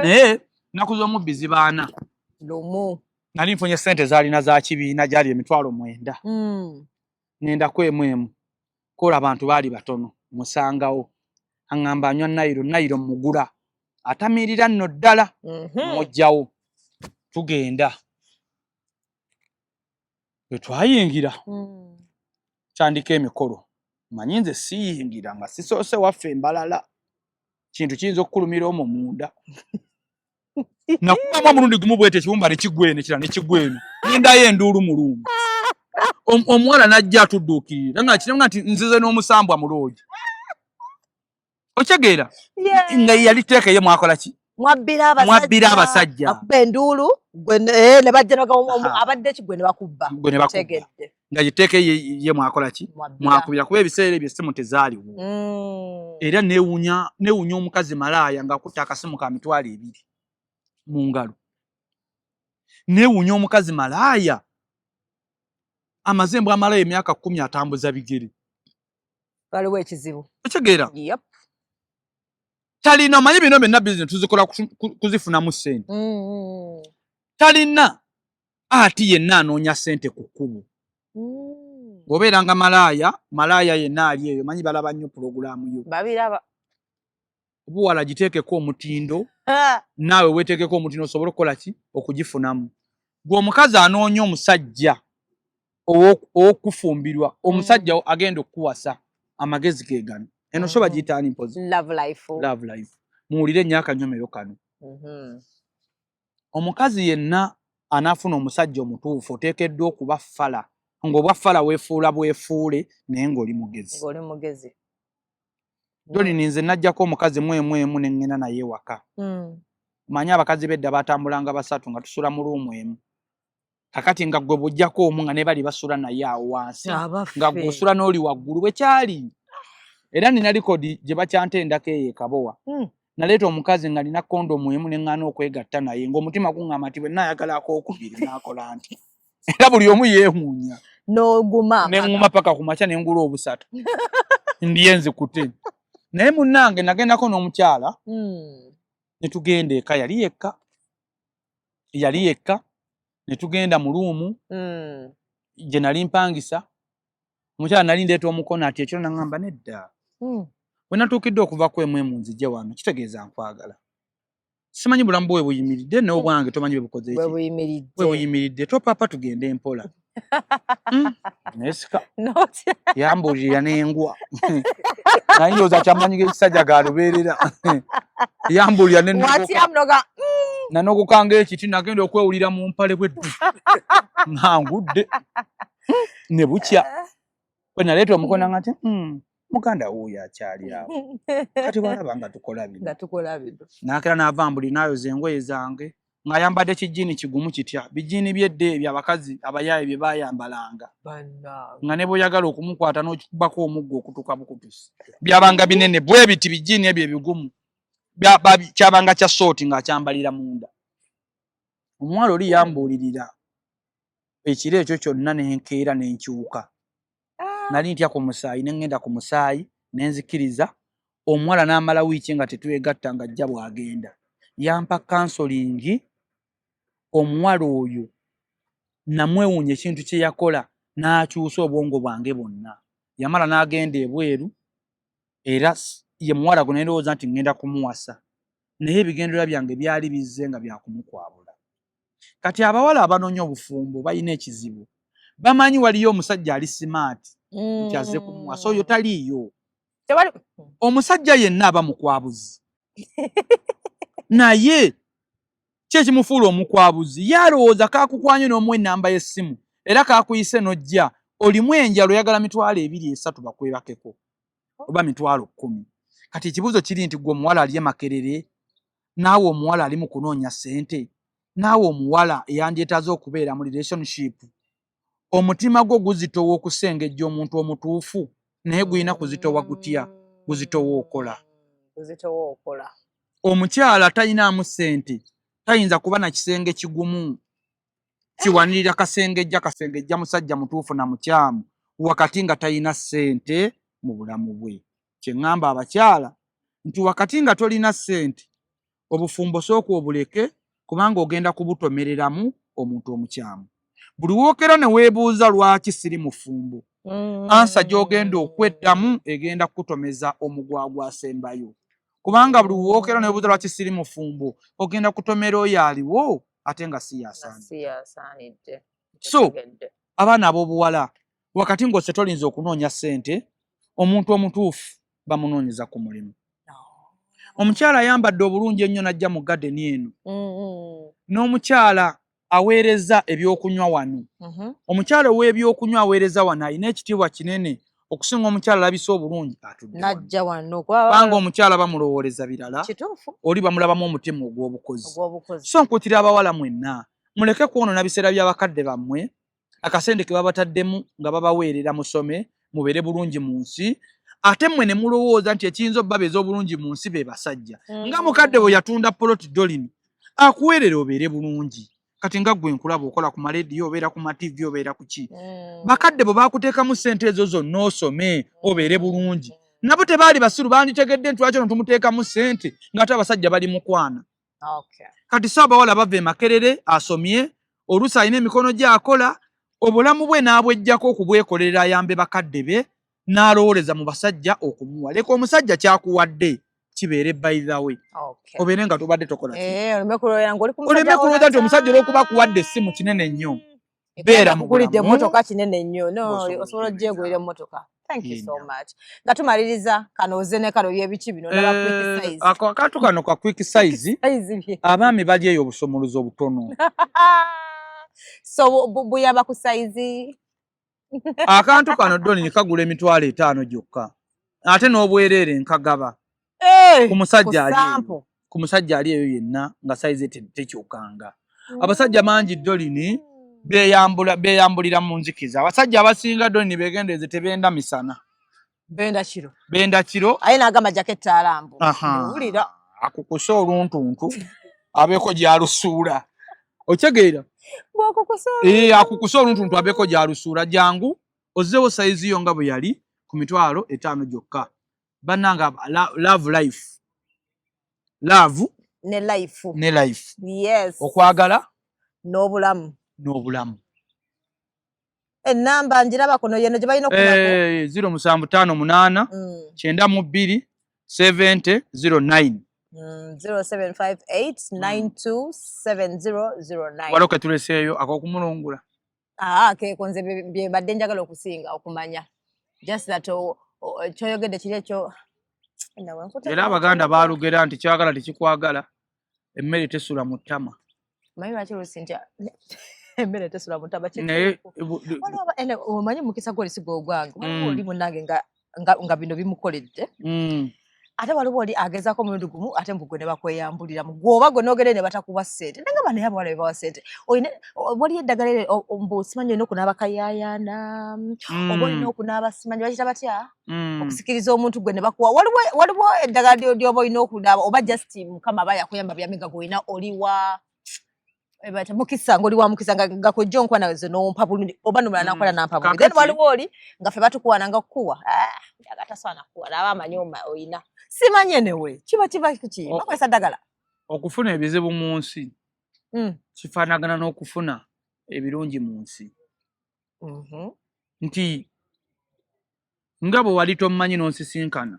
Naye nnaku z'omubbi zibaana. Lumu. Nali nfunye ssente zaalina za kibiina gyali 9,000. Ngenda kwemwemu. Kola abantu baali batono. Musangawo. Aŋŋamba anywa nayiro mugula. Atamiirira nno ddala. Mujjawo. Tugenda. Bwe twayingira. Kyandika emikolo. Manyi nze siyingira nga sisoose waffe embalala. Kintu kiyinza okukulumira omwo munda. Nakubamu omulundi gumu bwete ekibumba ne kigwene kira ne kigwene. Nindayo enduulu mulumbu. Omuwala najja atudduukirira. Nga kirenga nti nzize n'omusambwa mu loogi. Okyegeera? Nga yali teeka ye mwakola ki? Mwabbira abasajja. Akuba enduulu ne bajja abadde kigwe ne bakubba. Tegedde. Nga yiteeke ye mwakola ki? Mwakubira kuba ebiseera ebyo essimu tezaaliwo. Era neewuunya omukazi malaaya ng'akutte akasimu ka 2,000 mu ngalo. Neewuunya omukazi malaaya amazembo amalayo emyaka 10 atambuza bigere. Waliwo ekizibu. Okyegeera? Talina manyi bino byonna bizinesi tuzikola kuzifunamu ssente. Talina ati yenna anoonya ssente ku kkubo. Bw'obeeranga malaaya yenna ali eyo manyi balaba nnyo pulogulaamu yo. Babiraba. obuwala giteekeko omutindo naawe weeteekeko omutindo osobole okukola ki okugifunamu gwe omukazi anoonya omusajja ow'okufumbirwa omusajja agenda okukuwasa amagezi ge gano eno so bagiyitaani mpozi love life muwulire ennyo akanyomero kano omukazi yenna anaafuna omusajja omutuufu oteekeddwa okuba ffala ng'obwa ffala weefuula bwefuule naye ng'oli mugezi Dolly nze najjako omukazi mwemu ne ŋŋenda naye ewaka manyi abakazi bedda batambulanga basatu nga tusula mu luumu emu kakati nga gwe bujjako omu nga ne bali basula naye awo wansi nga gw'osula n'oli waggulu bwe kyali era nina likodi gye bakyantendako eyo ekabowa naleeta omukazi nga nina kondomu emu ne ŋŋaana okwegatta naye ng'omutima guŋŋamba nti bwe naayagalako okubiri n'akola nti era buli omu yeewuunya ne ŋŋuma paka ku makya ne ngula obusatu ndiye nzikute naye munnange nagendako n'omukyala ne tugenda eka yali yekka ne tugenda mu luumu gye nali mpangisa omukyala nali ndeeta omukono ati ekiro naŋŋamba nedda bwe natuukidde okuva kwemu nzije wano kitegeeza nkwagala simanyi bulamu bwe buyimiridde n'obwange tomanyi bwe bukoze bwe buyimiridde topapa tugende empola nesika yambuulira n'engwa naye ndowooza kyamanyi g'ekisajja galubeerera yambuulira nanogukanga ekiti nagenda okwewulira mu mpale bweddu ngangudde ne bukya bwe naleeta omukono nga nti muganda wuuyo akyali awo kati walaba nga tukola bino naakera n'avambuli n'ayoza engoye zange ng'ayambadde kijiini kigumu kitya bijiini by'edda ebyo abakazi abayaaye bye baayambalanga nga ne bw'oyagala okumukwata n'okikubako omuggo okutuka bukutusi byabanga binene bwe biti bijiini ebyo ebigumu kyabanga kya sooti ng'akyambalira munda omuwala oli yambuulirira ekiro ekyo kyonna n'enkeera n'enkyuka nali ntya ku musaayi ne ŋŋenda ku musaayi ne nzikiriza omuwala n'amala wiiki nga tetwegatta nga ajja bw'agenda yampa kansolingi omuwala oyo namwewuunya ekintu kye yakola n'akyusa obwongo bwange bwonna yamala n'agenda ebweru era ye muwala gwe nendowooza nti ŋŋenda kumuwasa naye ebigendererwa byange byali bizze nga byakumukwabula kati abawala abanoonya obufumbo balina ekizibu bamanyi waliyo omusajja ali simaati nti azze kumuwasa oyo taliiyo omusajja yenna aba mukwabuzi naye ki ekimufuula omukwabuzi yalowooza kakukwanye n'omuwa ennamba y'essimu era kakuyise n'ojja olimu enjala oyagala 2-3 bakwebakeko oba 10,000 kati ekibuuzo kiri nti gwe omuwala ali emakerere naawe omuwala ali mu kunoonya ssente naawe omuwala eyandyetaaze okubeera mu relationship omutima gwo guzitowa okusengejja omuntu omutuufu naye gulina kuzitowa gutya guzitowa okola omukyala talinaamu ssente tayinza kuba na kisenge kigumu kiwanirira kasengejja musajja mutuufu na mukyamu wakati nga talina ssente mu bulamu bwe kyeŋŋamba abakyala nti wakati nga tolina ssente obufumbo sooka obuleke kubanga ogenda kubutomereramu omuntu omukyamu buli wookera ne weebuuza lwaki siri mufumbo ansa gy'ogenda okweddamu egenda kukutomeza omugwagwa asembayo kubanga buli wookera ne weebuuza lwaki siri mufumbo ogenda kutomera oyo aliwo ate nga si yasaanidde so abaana ab'obuwala wakati ng'ose tolinza okunoonya ssente omuntu omutuufu bamunoonyeza ku mulimu omukyala ayambadde obulungi ennyo najja mu gadeni eno n'omukyala aweereza ebyokunywa wano omukyala ow'ebyokunywa aweereza wano alina ekitiibwa kinene okusinga omukyala alabisa obulungi najja wano kubanga omukyala bamulowooleza birala oli bamulabamu omutima ogw'obukozi so nkutira abawala mwenna muleke kwonoona biseera by'abakadde bammwe akasente ke babataddemu nga babaweerera musome mubeere bulungi mu nsi ate mmwe ne mulowooza nti ekiyinza obbabeeza obulungi mu nsi be basajja nga mukadde bwe yatunda poloti dolini akuweerera obeere bulungi kati nga gwe nkulaba okola ku malediyo obeera ku mativi obeera ku ki bakadde bwe baakuteekamu ssente ezo zonna osome obeere bulungi nabo tebaali basiru banditegedde nti lwaki ono tumuteekamu ssente ng'ate abasajja bali mukwana kati so abawala bava emakerere asomye oluusi alina emikono gy'akola obulamu bwe n'abweggyako okubwekolerera ayambe bakadde be n'alowooleza mu basajja okumuwa leka omusajja kyakuwadde kibeere by the way. Okay. Obeere nga tobadde tokola. Oleme kulowera ng'oli ku musajja. Oleme kulowera nti omusajja olw'okuba kuwadde essimu kinene nnyo. Beera mugulidde emmotoka kinene nnyo. No, osobola ogyegulira emmotoka. Thank you so much. Nga tumaliriza kano oze ne kano byebiki bino ndaba quick size. Akantu kano ka quick size. Abaami bali eyo obusomuluzo obutono. So buyaba ku size. Akantu kano doni kagula emitwalo 5 gyokka. Ate n'obwereere nkagaba. Ku musajja ali eyo yenna nga size tekyukanga. Abasajja mangi dolini beyambulira mu nzikiza. Abasajja abasinga dolini begendeeze tebenda misana. Benda kiro. Aye n'agamba jaketi alambu. Wulira. Akukusa oluntuntu abeeko gy'alusuula. Okyegeera? Akukusa oluntuntu abeeko gy'alusuula jangu ozzeewo size yo nga bwe yali ku mitwalo 5 gyokka. Bannanga love life. Love ne life. Yes. Okwagala n'obulamu. Enamba njiraba kuno yeno gye balina okubako. 0758 92 7009. 0758927009. Waloke tuleseeyo akokumulungula. Kekonze bye badde njagala okusinga okumanya. Just that kyoyogedde kiri ekyo. Era Abaganda baalugera nti kyagala tekikwagala emmere tesula mu ttama. Manyi lwaki lusinja emmere tesula mu ttama omanyi mukisa gw'olisiga ogwange oli munnange nga bino bimukoledde ate waliwo oli agezaako omulundi gumu ate mbugwe ne bakweyambuliramu gwoba gwe noogere ne batakuwa ssente nangamba naye abawala be bawa ssente waliyo eddagala mbu simanyi olina okunaaba kayayaana oba olina okunaaba simanyi bakita batya okusikiriza omuntu gwe ne bakuwa waliwo eddagala lyoba olina okunaaba oba just mukama aba yakuyamba byamiga gwolina oliwa mukisa ng'oli wa mukisa nga kojja onkuwa nazo n'ompa bulungi oba nomala nakola nampa bulungi then waliwo oli nga ffe batukuwana nga kukuwa agataswana kuwa naaba amanyi oyina simanye newe kiba ki bakozesa ddagala okufuna ebizibu mu nsi kifaanagana n'okufuna ebirungi mu nsi nti nga bwe wali tommanyi n'onsisinkana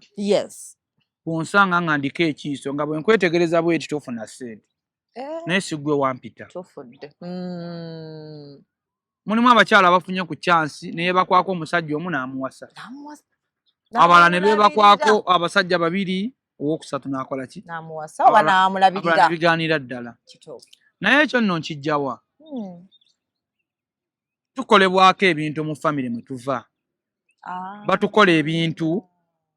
bw'onsanga nga ndiko ekiiso nga bwe nkwetegereza bweti tofuna ssente naye sigwe wampita mulimu abakyala abafunye ku chansi naye bakwako omusajja omu n'amuwasa abalala ne beebakwako abasajja 2 ow'okusatu n'akola ki bigaanira ddala naye ekyo nno nkijjawa tukolebwako ebintu mu famire mwe tuva batukola ebintu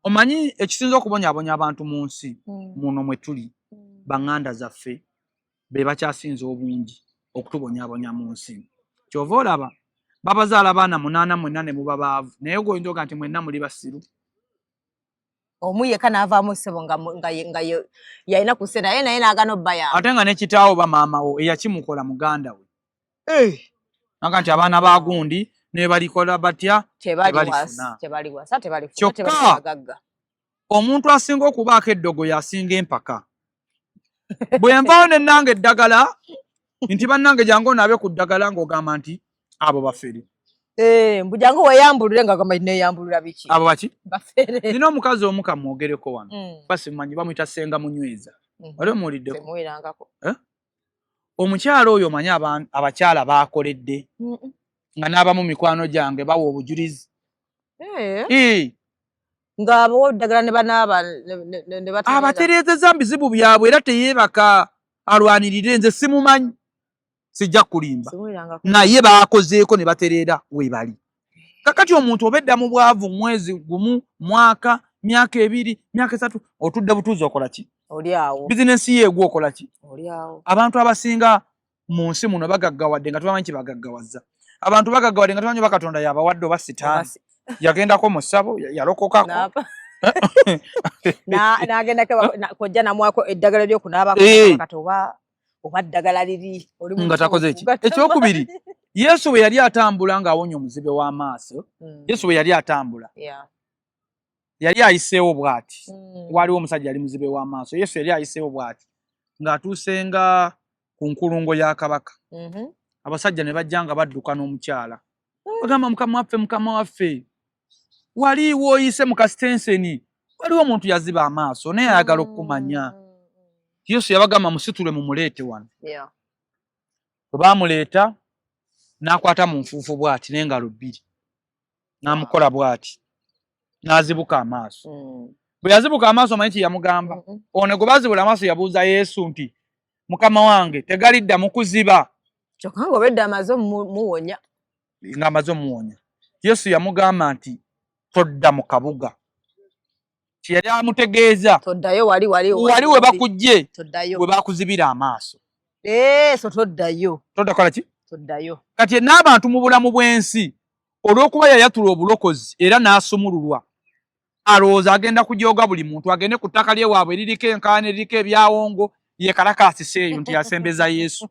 omanyi ekisinza okubonyaabonya abantu mu nsi muno mwe tuli baŋŋanda zaffe be bakyasinza obungi okutubonyaabonya mu nsi kyova olaba babazaala abaana 8 mwenna ne muba baavu naye goyinza oga nti mwenna muli basiru omu yekka n'avaamu ssebo nga yalina ku ssente naye n'agaana obbayamba ate nga ne kitaawo ba maama wo eyakimukola muganda we naga nti abaana ba gundi ne balikola batya kyokka omuntu asinga okubaako eddogo yasinga empaka bwe nvaawo ne nange eddagala nti bannange jangu onaabe ku ddagala ng'ogamba nti abo bafere mbujangu weyambulire nga gamba neeyambulira biki abo baki bafere nina omukazi omu kamwogereko wano basimanyi bamuyita Senga Munyweza wali omuwuliddeko omukyala oyo omanyi abakyala baakoledde nga n'abamu mikwano gyange bawa obujulizi ng'abawa eddagala ne banaaba abatereezezza mu bizibu byabwe era teyeebaka alwanirire nze simumanyi sijja kulimba naye baakozeeko ne batereera we bali kakati omuntu obedda mu bwavu mwezi gumu mwaka myaka 2 myaka 3 otudde butuuzi okola ki oli awo bizinesi yeegwa okola ki oli awo abantu abasinga mu nsi muno bagaggawadde nga tubamanyi kibagaggawazza abantu bagaggawadde nga tubamanyi bakatonda yabawadde oba sitaani yagendako mu ssabo yalokokako n'agenda kojja namwako eddagala ly'okunaabako kati oba ddagala liri nga takoze ki ekyokubiri Yesu bwe yali atambula ng'awonya omuzibe w'amaaso Yesu bwe yali atambula yali ayiseewo bw'ati waliwo omusajja yali muzibe w'amaaso Yesu yali ayiseewo bw'ati ng'atuusenga ku nkulungo ya kabaka abasajja ne bajja nga badduka n'omukyala bagamba mukama waffe waliiwo oyise mu kasitenseni waliwo omuntu yaziba amaaso naye ayagala okumanya. Yesu yabagamba musitule mumuleete wano. Bwe baamuleeta n'akwata mu nfuufu bw'ati n'engalo bbiri n'amukola bw'ati n'azibuka amaaso. Bwe yazibuka amaaso manyi kye yamugamba? Ono gwe baazibula amaaso yabuuza Yesu nti Mukama wange tegalidda mu kuziba. Kyokka ng'obedda amaze muwonya. Ng'amaze omuwonya. Yesu yamugamba nti todda mu kabuga. Kye yali amutegeeza. Toddayo wali we bakujje. We bakuzibira amaaso. So toddayo. Toddakola ki? Toddayo. Kati n'abantu mu bulamu bw'ensi olw'okuba yayatula obulokozi era n'asumululwa. Alowooza agenda kujooga buli muntu agende ku ttaka lye waabwe liriko enkaana eriko ebyawongo ye kalakaasisa eyo nti yasembeza Yesu.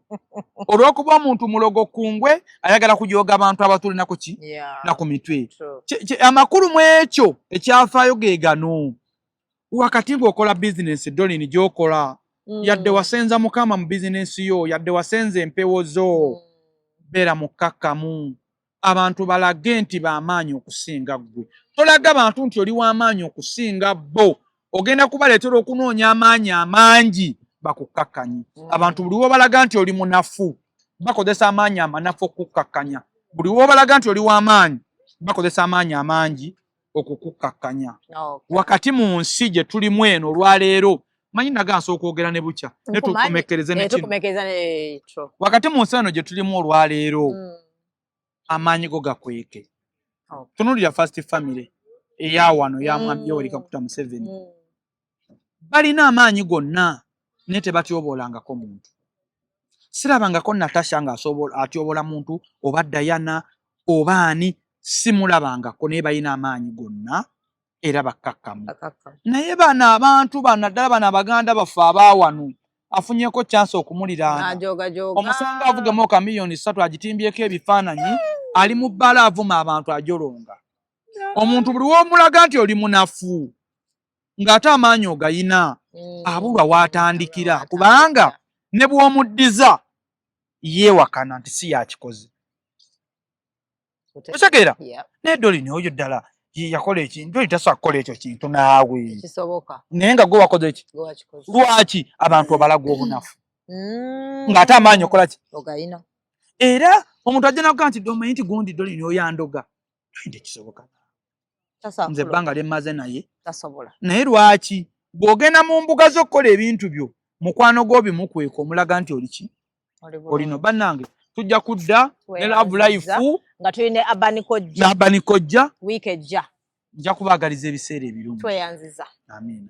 Olw'okuba omuntu mulogo kungwe ayagala kujooga abantu abatulina ku ki? Na ku mitwe. Amakulu mu ekyo ekyafaayo ge gano. Wakati ng'okola bizinesi dolini gy'okola yadde wasenza Mukama mu bizinesi yo yadde wasenza empewo zo beera mukkakkamu. Abantu balage nti b'amaanyi okusinga ggwe. Tolaga abantu nti oli w'amaanyi okusinga bo. Ogenda kubaleetera okunoonya amaanyi amangi bakukkakkanye. Abantu buli w'obalaga nti oli munafu bakozesa amaanyi amanafu okukkakkanya. Buli w'obalaga nti oli w'amaanyi bakozesa amaanyi amangi okukukkakkanya. Wakati mu nsi gye tulimu eno olwaleero manyi nagansa okwogera ne bukya ne tukomekereze ne kino. Wakati mu nsi eno gye tulimu olwaleero amaanyi go gakweke. Tunuulira First Family eya wano ya Mwami Yoweri Kaguta Museveni. Balina amaanyi gonna naye tebatyoboolangako muntu. Sirabangako Natasha ng'atyobola muntu oba Diana oba ani simulabangako naye balina amaanyi gonna era bakkakkamu. Naye bano abantu naddala bano abaganda baffe abaawano afunyeko chance okumuliraana. Omusanga avugemu $1,300,000 agitimbyeko ebifaananyi ali mu bbala avuma abantu ajolonga. Omuntu buli w'omulaga nti oli munafu ng'ate amaanyi ogayina abulwa w'atandikira kubanga ne bw'omuddiza yeewakana nti si yakikoze. Otegeera? Naye Dolini oyo ddala yakola ekintu oli tasobola kukola ekyo kintu naawe. Naye nga gwe wakoze ki? Lwaki abantu obalaga obunafu? Ng'ate amaanyi okola ki? Ogayina. Era omuntu ajja nakugaa nti omanyi nti gundi Dolini oyandoga. Nti kisoboka. Nze ebbanga lye mmaze naye. Naye lwaki? Bw'ogenda mu mbuga z'okukola ebintu byo mukwano gw'obimukweka omulaga nti oli ki? Olino bannange tujja kudda ne Love Life nga tulina Abani Kojja wiiki ejja. Nja kubaagaliza ebiseera ebirungi. Tweyanziza. Amiina.